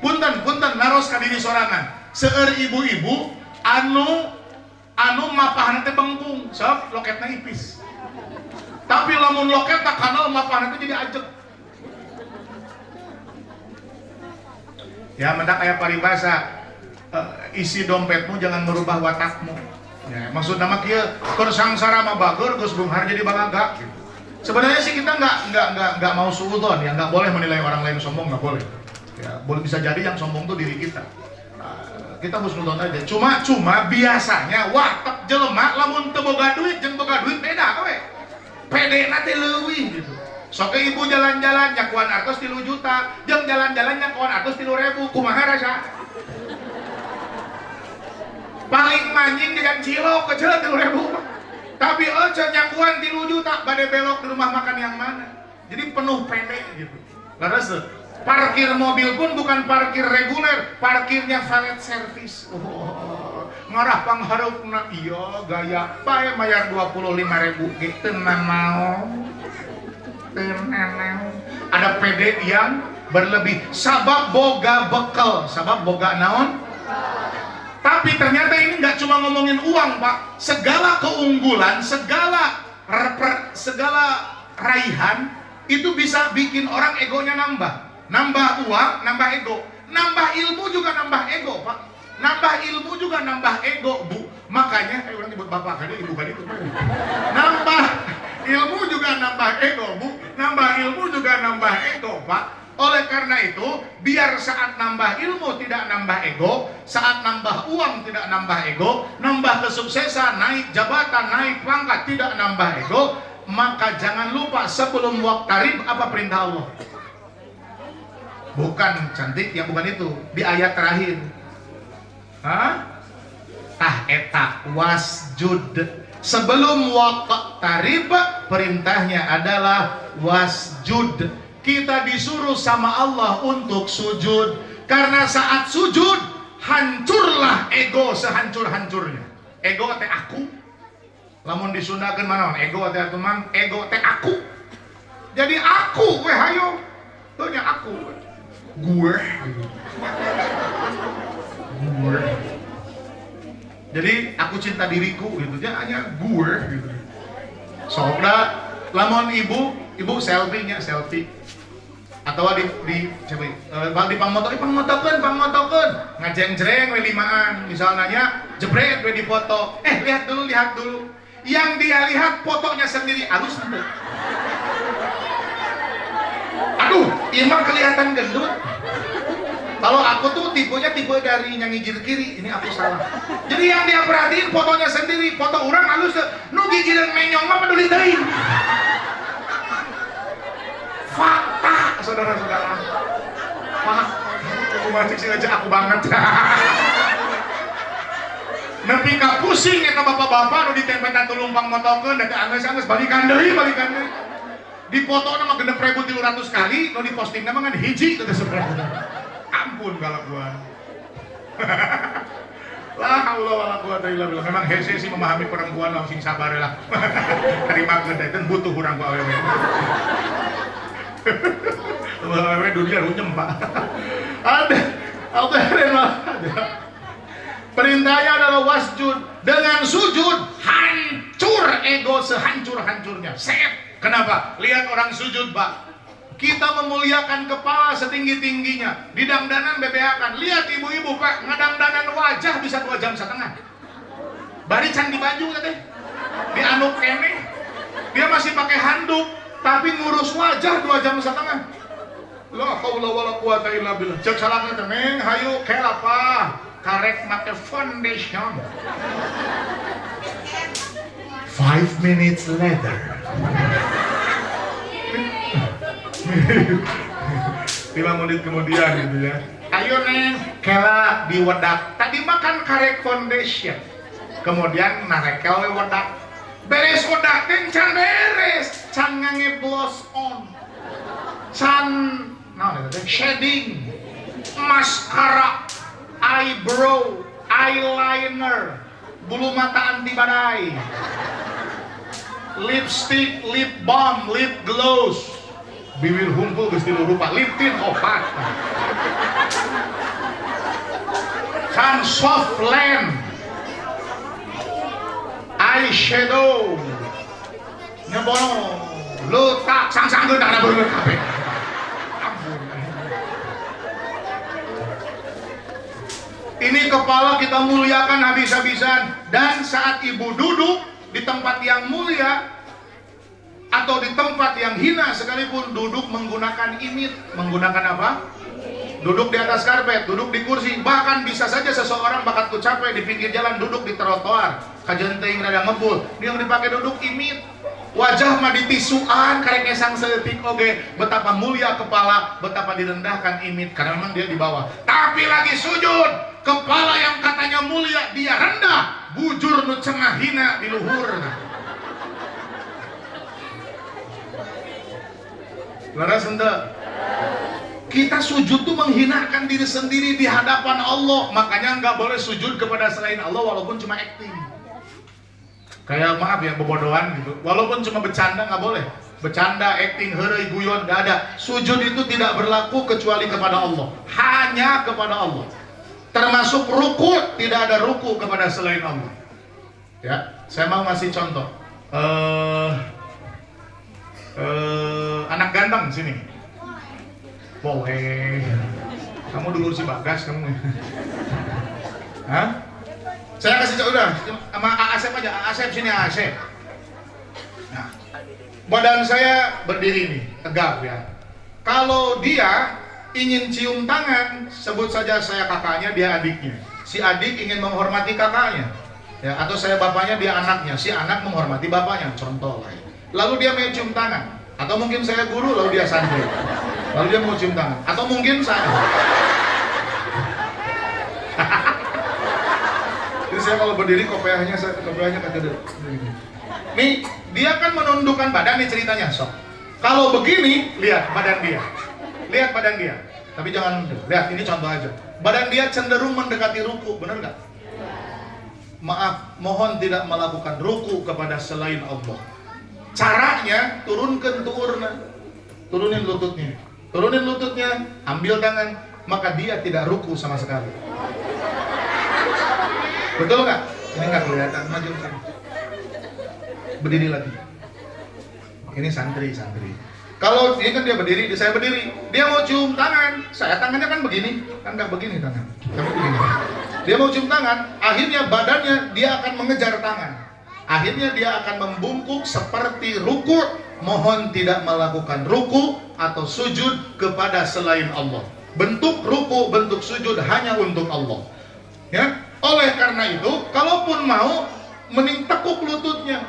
A: Punten naros ka diri sorangan. Seueur ibu-ibu anu mapahna teh bengkung, sok loketna ipis. Tapi lamun loket tak kanal mapahna teh jadi ajeg. Ya mendak aya paribasa, isi dompetmu jangan merubah watakmu. Ya, maksud nama kieu keur sangsara mah bager geus beunghar jadi balaga gitu. Sebenarnya sih kita nggak mau suudzon ya, nggak boleh menilai orang lain sombong, nggak boleh. Ya, boleh bisa jadi yang sombong tuh diri kita. Kita husnudzon aja. Cuma biasanya watak jelema lamun teu boga duit jeung boga duit beda we. Pedena teh leuwih gitu. Soke ibu jalan-jalan nyakuan artos 3 juta, jeung jalan-jalan nyakuan artos 3.000, kumaha rasa? Paling manjing dengan cilok kecil 3.000. Tapi oce nyakuan 3 juta bade belok di rumah makan yang mana? Jadi penuh pede gitu. Laras parkir mobil pun bukan parkir reguler, parkirnya valet service. Ngarah pangharupna iya gaya bae mayar 25.000 ge tenan naon. Ada pede yang berlebih sabab boga bekal, sabab boga naon. Tapi ternyata ini nggak cuma ngomongin uang, Pak. Segala keunggulan, segala raihan itu bisa bikin orang egonya nambah. Nambah uang, nambah ego. Nambah ilmu juga nambah ego, Pak. Nambah ilmu juga nambah ego, Bu. Makanya, orang nyebut bapak kali, ibu kali itu. Nambah ilmu juga nambah ego, Bu. Nambah ilmu juga nambah ego, Pak. Oleh karena itu, biar saat nambah ilmu tidak nambah ego, saat nambah uang tidak nambah ego, nambah kesuksesan, naik jabatan, naik pangkat tidak nambah ego, maka jangan lupa sebelum waktarib apa perintah Allah? Bukan cantik, yang bukan itu. Di ayat terakhir. Eta wasjud. Sebelum waktarib perintahnya adalah wasjud. Kita disuruh sama Allah untuk sujud. Karena saat sujud hancurlah ego sehancur-hancurnya. Ego teh aku. Lamun disundakeun manaon? Ego teh teman, ego teh aku. Jadi aku we hayo. Tuh nya aku. Gue. Jadi aku cinta diriku gitu. Dia hanya gue gitu. Sobra lamun ibu selfie atau di pangmotokeun ngajeng-jreng we limaan misalnya jebret we dipoto lihat dulu yang dia lihat fotonya sendiri halus tuh aduh imam kelihatan gendut. Kalau aku tuh tipe dari yang ngijir kiri, ini aku salah. Jadi yang dia perhatiin fotonya sendiri, foto orang halus nu gigireun menyong mah peduli teuing. Fakta, saudara-saudara. Wah, aku macik sih aja aku banget. Nepi ka pusing eta bapak-bapak nu ditempetan tulumpang motokeun da anggeus balikan deui. Di foto mah 6.300 kali, nu diposting mah ngan hiji teh seberapa. Ampun galak gua. La haula wala quwata illa billah. Memang hese sih memahami perempuan langsung sabar lah. Terima gede dan butuh urang ku awewe. Awewe dunia runyem, Pak. Ada. Perintahnya adalah wasjud. Dengan sujud hancur ego sehancur-hancurnya. Set. Kenapa? Lihat orang sujud, Pak. Kita memuliakan kepala setinggi-tingginya, didangdanan bebeakan. Lihat ibu-ibu, Pak, ngedangdanan wajah bisa 2,5 jam. Bari can di baju teh. Di anu kene. Dia masih pakai handuk, tapi ngurus wajah 2,5 jam. La haula wala quwata illa billah. Cek salahna teh, "Neng, hayu kelapa, karek make foundation." 5 minutes later. 5 menit kemudian gitu ya. Ayo Neng, kela diwedak. Tadi makan karek foundation. Kemudian narekel wedak. Beres odak teh can beres, can ngange blush on, can shading, maskara, eyebrow, eyeliner, bulu mata anti badai, lipstick, lip balm, lip gloss, bibir humpul geus tilu rupa, lip tint opat, can soft lens, eyeshadow, nyebono, letak sang-sang geus ada beungeut kabeh. Ini kepala kita muliakan habis-habisan, dan saat ibu duduk di tempat yang mulia atau di tempat yang hina sekalipun, duduk menggunakan imit. Menggunakan apa? Duduk di atas karpet, duduk di kursi. Bahkan bisa saja seseorang bakat ku capek di pinggir jalan, duduk di trotoar, kajian teuing rada ngebul, dia yang dipakai duduk imit. Wajah mah ditisuan karek ngesang seetik oge. Betapa mulia kepala, betapa direndahkan imit, karena memang dia di bawah. Tapi lagi sujud, kepala yang katanya mulia dia rendah, bujur nu cenah hina di luhur. Laras henteu. Kita sujud tuh menghinakan diri sendiri di hadapan Allah. Makanya nggak boleh sujud kepada selain Allah walaupun cuma acting. Kayak maaf ya, bobodohan gitu. Walaupun cuma bercanda nggak boleh. Bercanda, acting, heureuy, guyon nggak ada. Sujud itu tidak berlaku kecuali kepada Allah. Hanya kepada Allah. Termasuk ruku, tidak ada ruku kepada selain Allah. Ya, saya mau ngasih contoh. Anak ganteng sini. Boleh. Kamu dulu si Bagas kamu. Hah? Saya kasih contoh udah sama Asep aja. Asep sini Asep. Nah, badan saya berdiri nih, tegap ya. Kalau dia ingin cium tangan, sebut saja saya kakaknya, dia adiknya. Si adik ingin menghormati kakaknya, ya, atau saya bapaknya, dia anaknya. Si anak menghormati bapaknya, contoh lah. Lalu dia mau cium tangan, atau mungkin saya guru, lalu dia santri. Lalu dia mau cium tangan, atau mungkin saya. Jadi saya kalau berdiri kopiahnya kagak. Nih, dia kan menundukkan badan nih ceritanya, sok. Kalau begini, lihat badan dia. Lihat badan dia. Tapi jangan nunduk. Lihat, ini contoh aja. Badan dia cenderung mendekati ruku, benar nggak? Maaf, mohon tidak melakukan ruku kepada selain Allah. Caranya turunkan tuurna. Turunin lututnya. Turunin lututnya, ambil tangan, maka dia tidak ruku sama sekali. Betul nggak? Ini nggak kelihatan, maju sini. Berdiri lagi. Ini santri. Kalau ini kan dia berdiri, saya berdiri. Dia mau cium tangan, saya tangannya kan begini, kan nggak begini tangan. Tapi begini. Dia mau cium tangan, akhirnya badannya dia akan mengejar tangan. Akhirnya dia akan membungkuk seperti ruku. Mohon tidak melakukan ruku atau sujud kepada selain Allah. Bentuk ruku, bentuk sujud hanya untuk Allah. Ya, oleh karena itu, kalaupun mau mending tekuk lututnya.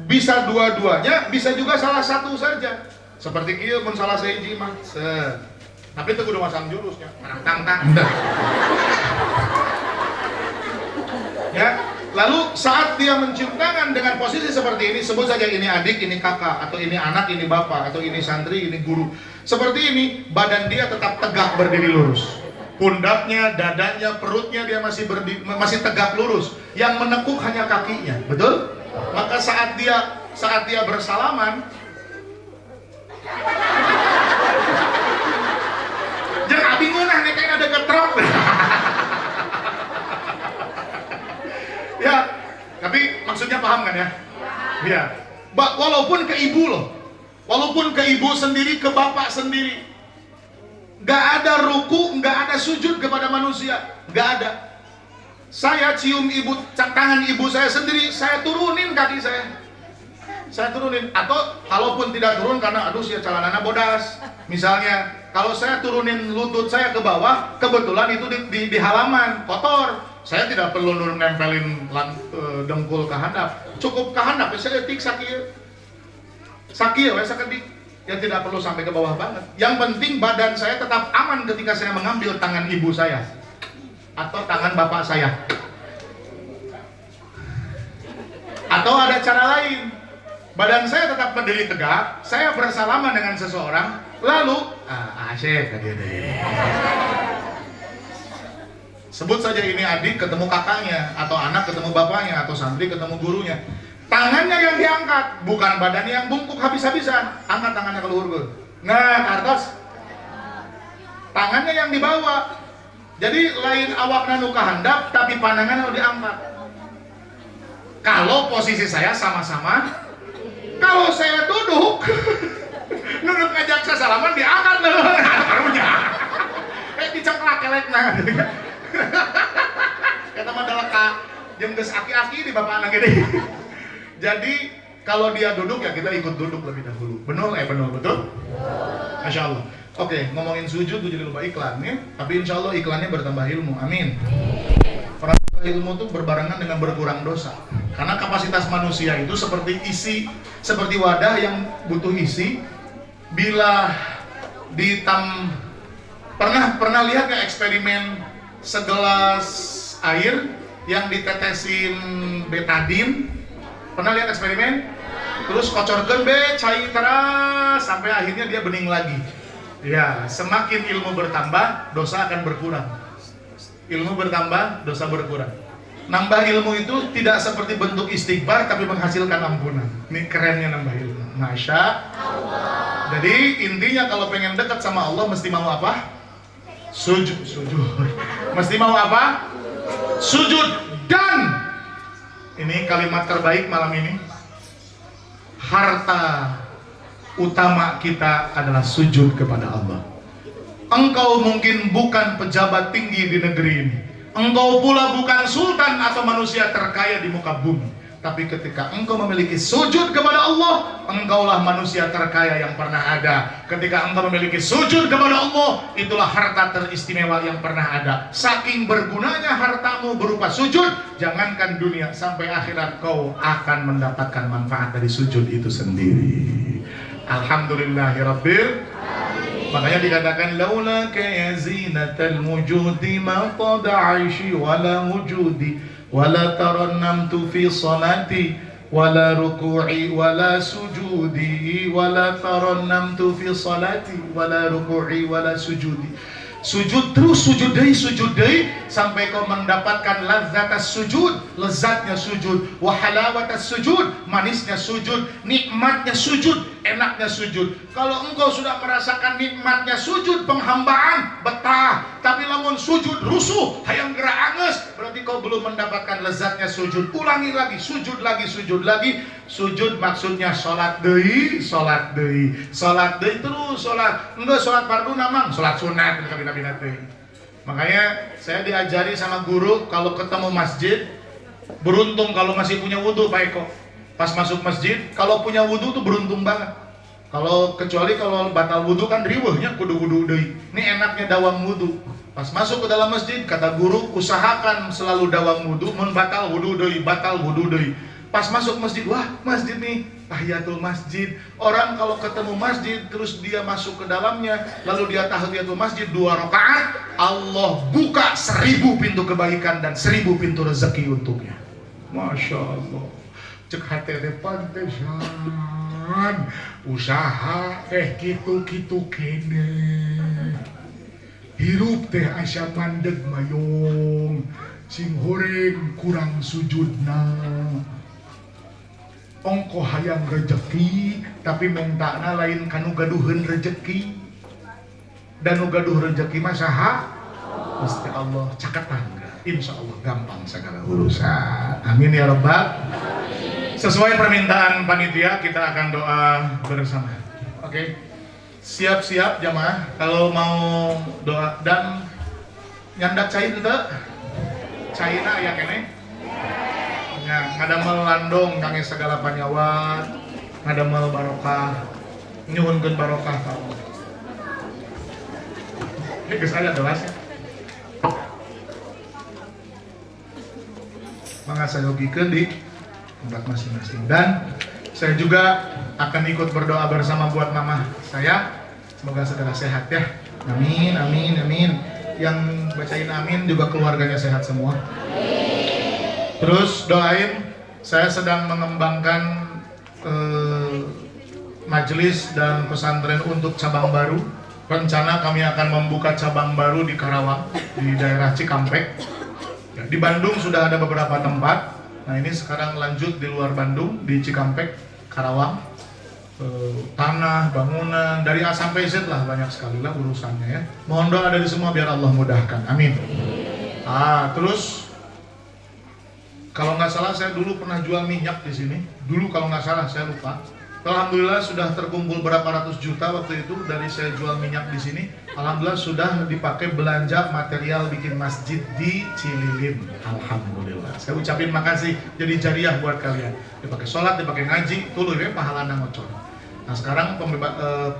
A: Bisa dua-duanya, bisa juga salah satu saja. Seperti kieu mun salah sahiji mah. Tapi itu kudu masang jurusnya. Tang-tang. Ya, lalu saat dia mencium tangan dengan posisi seperti ini, sebut saja ini adik, ini kakak, atau ini anak, ini bapak, atau ini santri, ini guru. Seperti ini, badan dia tetap tegak berdiri lurus. Pundaknya, dadanya, perutnya dia masih tegak lurus. Yang menekuk hanya kakinya, betul? Maka saat dia bersalaman, jangan abi ngeunah nih kayak ada getrok. Ya, tapi maksudnya paham kan ya? Ya. Walaupun ke ibu loh, walaupun ke ibu sendiri, ke bapak sendiri, nggak ada ruku, nggak ada sujud kepada manusia, nggak ada. Saya cium tangan ibu saya sendiri, saya turunin kaki saya turunin. Atau kalaupun tidak turun karena aduh ya celananya bodas, misalnya, kalau saya turunin lutut saya ke bawah, kebetulan itu di halaman kotor, saya tidak perlu nempelin dengkul ke handap, cukup ke handap, saya etik sakit, saya sakedik. Ya tidak perlu sampai ke bawah banget. Yang penting badan saya tetap aman ketika saya mengambil tangan ibu saya atau tangan bapak saya. Atau ada cara lain. Badan saya tetap berdiri tegak, saya bersalaman dengan seseorang, lalu asyik tadi. Sebut saja ini adik ketemu kakaknya, atau anak ketemu bapaknya, atau santri ketemu gurunya. Tangannya yang diangkat, bukan badannya yang bungkuk habis-habisan. Angkat tangannya ke luhur. Nah, kartos. Tangannya yang dibawa. Jadi lain awakna nu kahandap, tapi pandangan nu diangkat. Kalau posisi saya sama-sama, kalau saya duduk, duduk ngajak saya salaman diangkat loh, karunya. Dicengklak kelek nah. Kata mah daleka jeung geus aki-aki di bapak anak gede. Jadi kalau dia duduk ya kita ikut duduk lebih dahulu. Benar betul? Masya Allah. Oke, ngomongin sujud tuh jadi lupa iklan ya. Tapi insya Allah iklannya bertambah ilmu. Amin. Bertambah ilmu itu berbarengan dengan berkurang dosa. Karena kapasitas manusia itu seperti wadah yang butuh isi. Bila pernah lihat nggak eksperimen segelas air yang ditetesin betadin? Pernah lihat eksperimen? Terus kocorkeun be cai teras sampai akhirnya dia bening lagi. Ya, semakin ilmu bertambah, dosa akan berkurang. Ilmu bertambah, dosa berkurang. Nambah ilmu itu tidak seperti bentuk istighfar tapi menghasilkan ampunan. Ini kerennya nambah ilmu. Masya Allah. Jadi intinya kalau pengen dekat sama Allah mesti mau apa? Sujud. Mesti mau apa? Sujud. Dan ini kalimat terbaik malam ini. Harta utama kita adalah sujud kepada Allah. Engkau mungkin bukan pejabat tinggi di negeri ini. Engkau pula bukan sultan atau manusia terkaya di muka bumi. Tapi ketika engkau memiliki sujud kepada Allah, engkaulah manusia terkaya yang pernah ada. Ketika engkau memiliki sujud kepada Allah, itulah harta teristimewa yang pernah ada. Saking bergunanya hartamu berupa sujud, jangankan dunia, sampai akhirat kau akan mendapatkan manfaat dari sujud itu sendiri. Alhamdulillahirabbil. Makanya dikatakan laulaka ya zinatal wujudi ma tad'aishi wala wujudi wala tarannamtu fi salati wala ruku'i wala sujudi wala tarannamtu fi salati wala ruku'i wala sujudi. Sujud terus, sujud deui sampai kau mendapatkan lazzatas sujud, lezatnya sujud, wa halawatas sujud, manisnya sujud, nikmatnya sujud, enaknya sujud. Kalau engkau sudah merasakan nikmatnya sujud, penghambaan, betah, tapi lamun sujud rusuh, hayang gerak anges, berarti kau belum mendapatkan lezatnya sujud. Ulangi lagi, sujud lagi. Sujud maksudnya sholat deui terus sholat. Enggak sholat fardu namang, sholat sunat kabina-bina teh. Makanya saya diajari sama guru kalau ketemu masjid, beruntung kalau masih punya wudhu Pak Eko. Pas masuk masjid, kalau punya wudhu tuh beruntung banget. Kecuali kalau batal wudhu kan riweuhnya kudu wudhu deui. Ini enaknya dawam wudhu. Pas masuk ke dalam masjid, kata guru, usahakan selalu dawam wudhu, mun batal wudhu deui. Pas masuk masjid, wah masjid nih, tahiyatul masjid. Orang kalau ketemu masjid, terus dia masuk ke dalamnya, lalu dia tahiyatul masjid 2 rakaat, Allah buka 1000 pintu kebaikan dan 1000 pintu rezeki untuknya. Masya Allah. Cek hati pantesan usaha gitu kene. Hirup teh asa mandeg mayong, sing horeng kurang sujudna. Ongko hayang rejeki tapi mentana lain kanu gaduheun rejeki. Dan nu gaduh rejeki mah saha? Gusti Allah caketan. Insyaallah gampang segala urusan. Amin ya rabbal. Sesuai permintaan panitia kita akan doa bersama. Oke. Siap-siap jamaah kalau mau doa dan nyandak cai itu caina aya keneh. Ngadamel landong kangge segala panyawat, ngadamel barokah, nyuhunkeun barokah ka Allah. Geus aya gelasnya. Mangga saya yogikeun di tempat masing-masing. Dan saya juga akan ikut berdoa bersama buat mama saya. Semoga segera sehat ya. Amin. Yang bacain amin juga keluarganya sehat semua. Terus doain Saya sedang mengembangkan majelis dan pesantren untuk cabang baru. Rencana kami akan membuka cabang baru di Karawang, di daerah Cikampek. Ya, di Bandung sudah ada beberapa tempat. Nah ini sekarang lanjut di luar Bandung, di Cikampek, Karawang. Tanah, bangunan, dari A sampai Z lah, banyak sekali lah urusannya ya. Mohon doa dari semua biar Allah mudahkan, amin. Terus kalau nggak salah saya dulu pernah jual minyak di sini. Dulu kalau nggak salah, saya lupa. Alhamdulillah sudah terkumpul berapa ratus juta waktu itu dari saya jual minyak di sini. Alhamdulillah sudah dipakai belanja material bikin masjid di Cililin. Alhamdulillah. Saya ucapin makasih, jadi jariah buat kalian. Dipakai sholat, dipakai ngaji, tuluy pahalana ngocor. Nah sekarang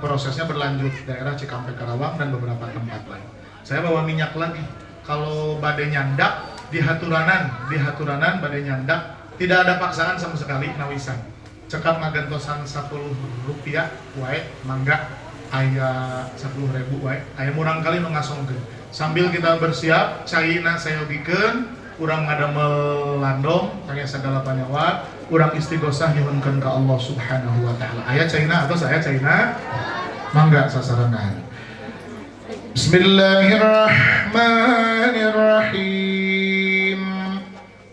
A: prosesnya berlanjut daerah Cikampek, Karawang dan beberapa tempat lain. Saya bawa minyak lagi. Kalau badai nyandak di Haturanan badai nyandak, tidak ada paksaan sama sekali, nawisan. Cekap ngagentosan 10 rupiah wae, mangga aya 10.000 wae, aya murang kali nu ngasongkeun. Sambil kita bersiap, caina sayogikeun, urang ngadamel landong, tanya segala panyawa, urang istighosah nyuhunkeun ka Allah Subhanahu wa taala. Aya caina atau saya caina? Mangga sasarangan. Bismillahirrahmanirrahim.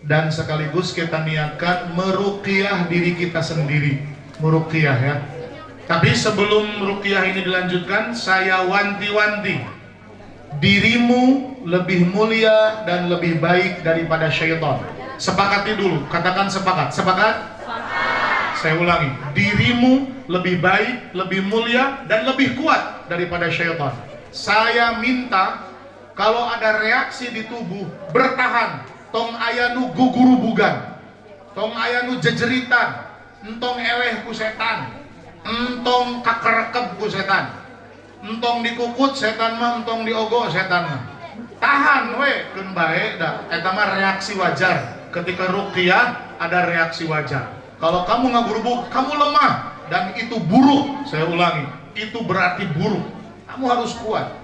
A: Dan sekaligus kita niatkan meruqyah diri kita sendiri, meruqyah ya. Tapi sebelum ruqyah ini dilanjutkan, saya wanti-wanti, dirimu lebih mulia dan lebih baik daripada syaitan. Sepakati dulu, katakan sepakat. Sepakat? Saya ulangi, dirimu lebih baik, lebih mulia dan lebih kuat daripada syaitan. Saya minta kalau ada reaksi di tubuh, bertahan. Tong aya nu gugurubugan, tong aya nu jejeritan, entong eleh ku setan, entong kakerekep ku setan, entong dikukut setan mah, entong diogo setan mah. Tahan we, keun bae da. Eta mah reaksi wajar. Ketika ruqyah ada reaksi wajar. Kalau kamu ngagurubug, kamu lemah dan itu buruk. Saya ulangi, itu berarti buruk. Kamu harus kuat.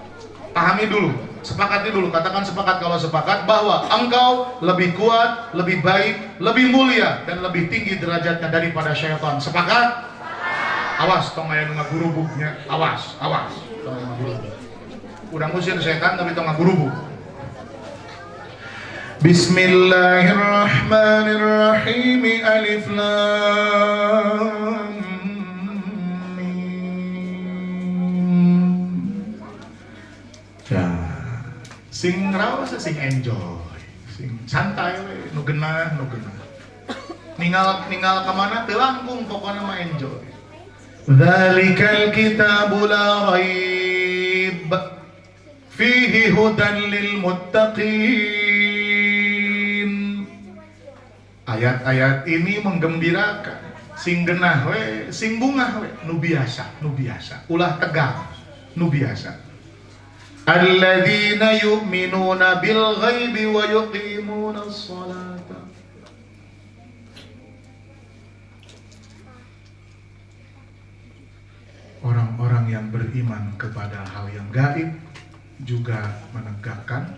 A: Pahami dulu. Sepakati dulu, katakan sepakat kalau sepakat bahwa engkau lebih kuat, lebih baik, lebih mulia dan lebih tinggi derajatnya daripada syaitan. Sepakat? Awas, tong aya nu ngagurubugnya. Awas. Tong ngagurubug. Udah ngusir setan tapi tong ngagurubug. Bismillahirrahmanirrahim. Alif lam mim. Ya. Sing raos, sing enjoy, sing santai we, nu geunah. Ningal ka mana teu langkung, pokona mah enjoy. Dzalikal kitabu la raib fihi hudan lil muttaqin. Ayat-ayat ini menggembirakan. Sing geunah we, sing bungah we, nu biasa. Ulah tegang, nu biasa. Alladzina yu'minuna bil ghaibi wa yuqimuna as-salata. Orang-orang yang beriman kepada hal yang gaib juga menegakkan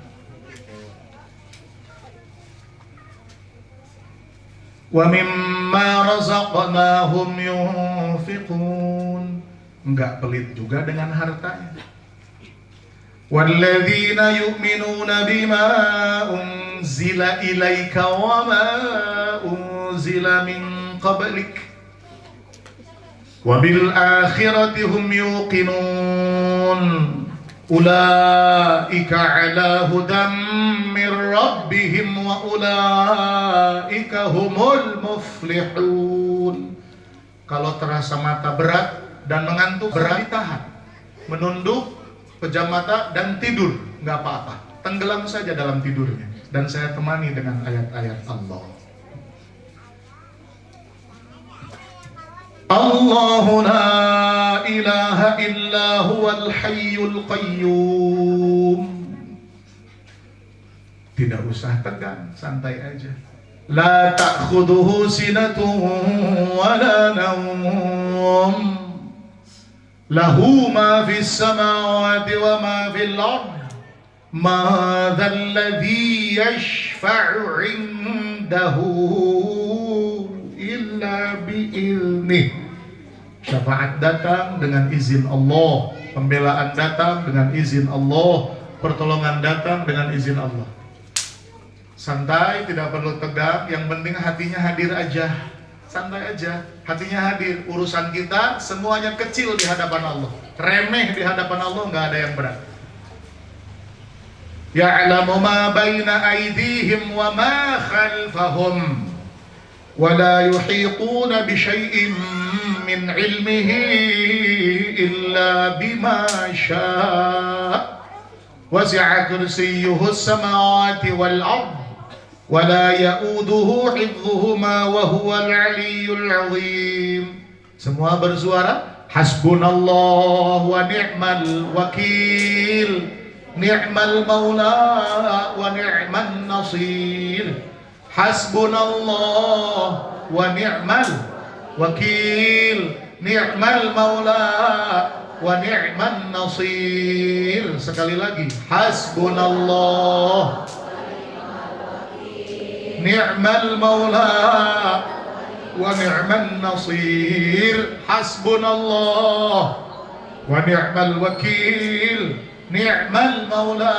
A: wa mimma razaqnahum yunfiqun. Enggak pelit juga dengan hartanya. Walladzina yu'minuna bima unzila ilaika wa ma unzila min qablik wa bil akhirati hum yuqinun ulaika ala hudam min rabbihim wa ulaika humul muflihun. Kalau terasa mata berat dan mengantuk, berat ditahan, menunduk, pejam mata dan tidur, nggak apa-apa, tenggelam saja dalam tidurnya. Dan saya temani dengan ayat-ayat Allah. Allahu la ilaha illa huwal hayyul qayyum. Tidak usah tegang, santai aja. La ta'khudhuhu sinatun wa la nawm. Lahu ma fis samawati wa ma fil ard. Ma dzal ladzi yashfa'u 'indahu
B: biiznih. Syafaat datang dengan izin Allah, pembelaan datang dengan izin Allah, pertolongan datang dengan izin Allah. Santai, tidak perlu tegang, yang penting hatinya hadir aja. Santai aja, hatinya hadir. Urusan kita semuanya kecil di hadapan Allah, remeh di hadapan Allah, nggak ada yang berat. Ya'lamu ma baina aydihim wa ma khalfahum wa la yuhituna bi syai'in min ilmihi illa bima syaa. Wasi'a kursiyyuhu as-samawati wal ard wa la ya'uduhu hifdhuhuma wa huwal 'aliyyul 'azim. Semua bersuara hasbunallahu wa ni'mal wakil. Ni'mal maula wa ni'man nasir. Hasbunallah wa ni'mal wakil. Ni'mal maula wa ni'man nasir. Sekali lagi, hasbunallah ni'mal maula wa ni'man nasir. Hasbunallah wa ni'mal wakil. Ni'mal maula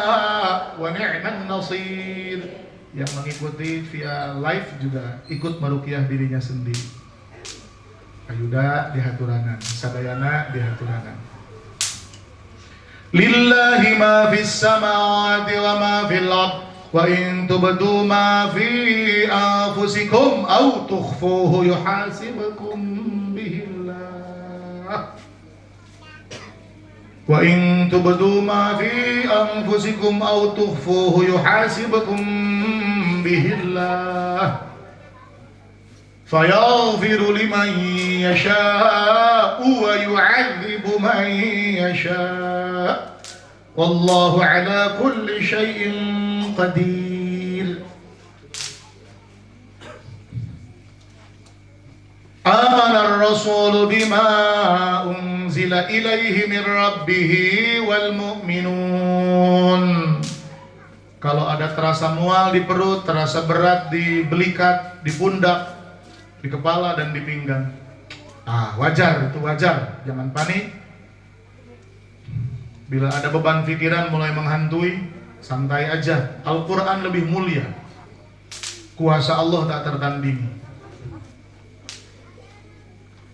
B: wa ni'man nasir. Yang mengikuti via live juga ikut meruqyah dirinya sendiri. Ayuda di haturanan, sadayana di haturanan. Lillahi ma fis samawati wa ma fil ard wa in tubdu ma fi anfusikum aw tukhfuhu yuhasibukum bihillah. Wa in tubdu ma fi anfusikum aw tukhfuhu yuhasibukum bihillah. Fayaghfiru liman yasha'u wa yu'adzibu man yasha'. Wallahu ala kulli syai'in qadir. Amana ar-rasul bima unzila ilaihi min rabbih wal mu'minun. Kalau ada terasa mual di perut, terasa berat di belikat, di pundak, di kepala dan di pinggang, wajar, itu wajar, jangan panik. Bila ada beban pikiran mulai menghantui, santai aja. Al-Quran lebih mulia, kuasa Allah tak tertandingi.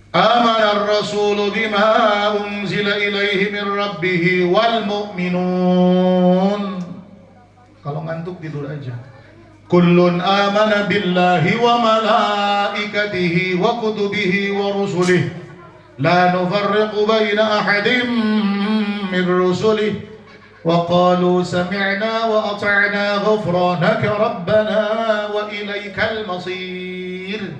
B: Amana ar-rasulu bima unzila ilaihi min rabbih wal mu'minun. Kalau ngantuk tidur aja. Kullun amana billahi wa malaikatihi wa kutubihi wa rusulihi la nufarriqu baina ahadin min rusulihi wa qalu sami'na wa ata'na ghufranaka rabbana wa ilaikal masir.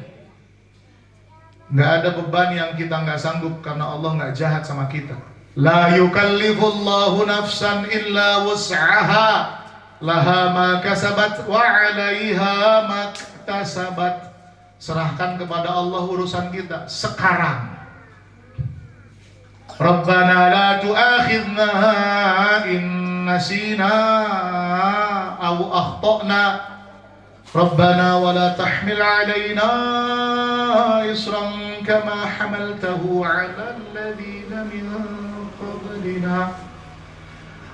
B: Nggak ada beban yang kita nggak sanggup karena Allah nggak jahat sama kita. La yukallifullahu nafsan illa wus'aha laha ma kasabat wa 'alaiha ma iktasabat. Serahkan kepada Allah urusan kita sekarang. Rabbana la tu'akhidna in nasina aw akhtana. Rabbana wa la tahmil 'alaina isran kama hamaltahu 'ala alladhina min qablina.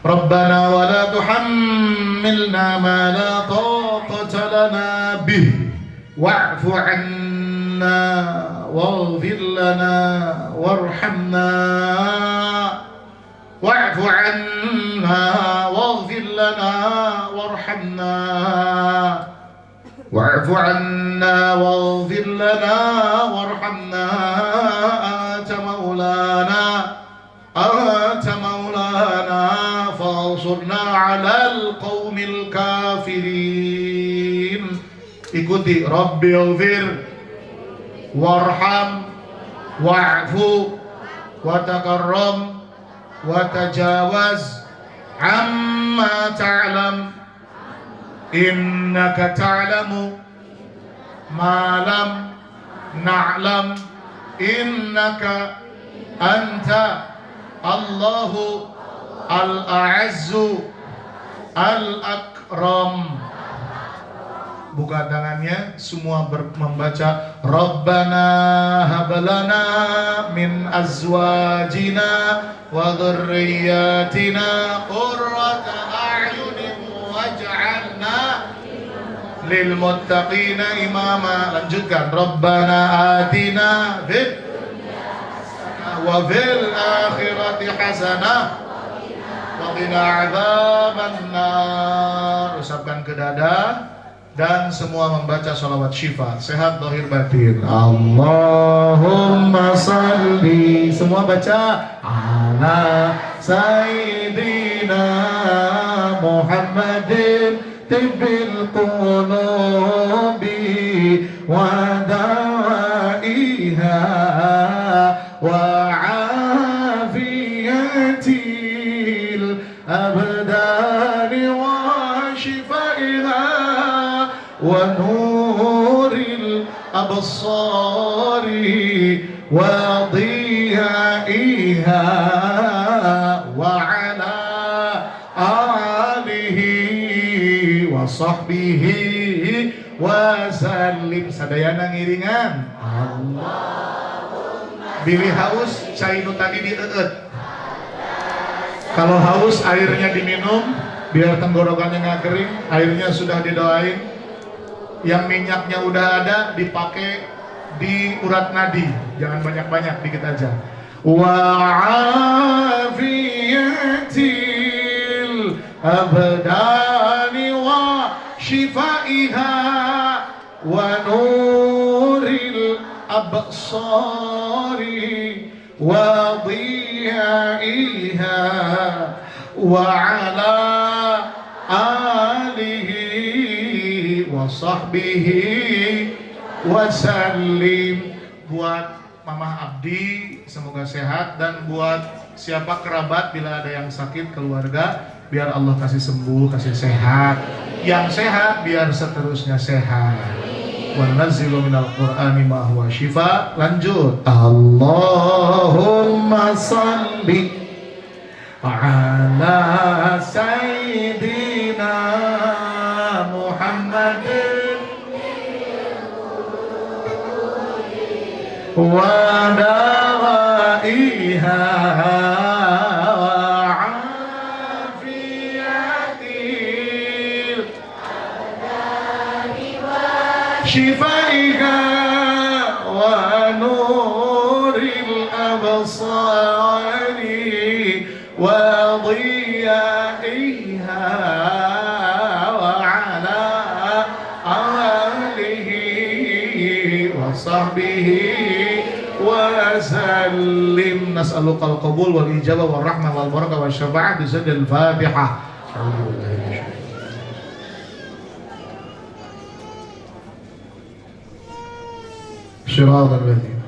B: Rabbana wa la tuhammilna ma la taqata lana bih wa'fu 'anna waghfir lana warhamna. Wa'fu 'anna waghfir lana warhamna. Wa'fu 'anna waghfir lana warhamna. Anta maulana fansurna 'alal qaumil kafirin. Ikuti Rabbi ighfir warham wa'fu wa takarram wa tajawaz amma ta'lam innaka ta'lamu ma lam na'lam innaka anta Allahu al-a'azzu al-akram. buka tangannya, semua membaca Rabbana hablana min azwajina wa dhurriyyatina qurrata a'yunin waj'alna lil muttaqina imama. Lanjutkan, Rabbana atina fid wa fil akhirati hasanah wa qina adzabannar. Usapkan ke dada dan semua membaca salawat syifa, sehat zahir batin. Allahumma salli, semua baca ala sayyidina Muhammadin tibbil qulubi wa dawaiha wa afiyatil abdani wa shifaiha wa nuril absari wa diyaiha wa ala alihi wa sahbihi wa sallim. Sadayana ngiringan Allahumma. Bilih haus, cai nu tadi dieueut. Kalau haus airnya diminum biar tenggorokannya nggak kering, airnya sudah didoain. Yang minyaknya udah ada dipakai di urat nadi, jangan banyak-banyak, dikit aja. Wa afiyatil abdani wa shifaiha wa nuril absari wa diyaiha wa ala alihi wa sahbihi wa sallim. Buat Mama Abdi semoga sehat, dan buat siapa kerabat bila ada yang sakit keluarga biar Allah kasih sembuh, kasih sehat. Yang sehat biar seterusnya sehat. Wa nazzilu minal qur'ani ma huwa syifa. Lanjut, Allahumma salli ala sayyidina Muhammadin wa dawaiha wa afiyatil shifaiha wa nuril absari wa diyaiha wa ala alihi wa sahbihi wa sallim. Nas'alukal qabul wal ijabah wal rahmah wal barakah wa syafa'ah bi sadil Fatihah. Syiratal ladzina.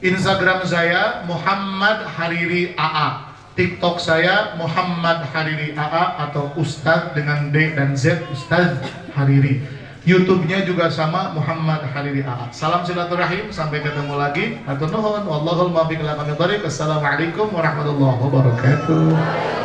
B: Instagram saya Muhammad Hariri AA, TikTok saya Muhammad Hariri AA atau Ustadz dengan D dan Z, Ustadz Hariri. YouTube-nya juga sama, Muhammad Hariri AA. Salam silaturahim, sampai ketemu lagi. Hatur nuhun, wallahul muwaffiq ila aqwamit thoriq. Assalamualaikum warahmatullahi wabarakatuh.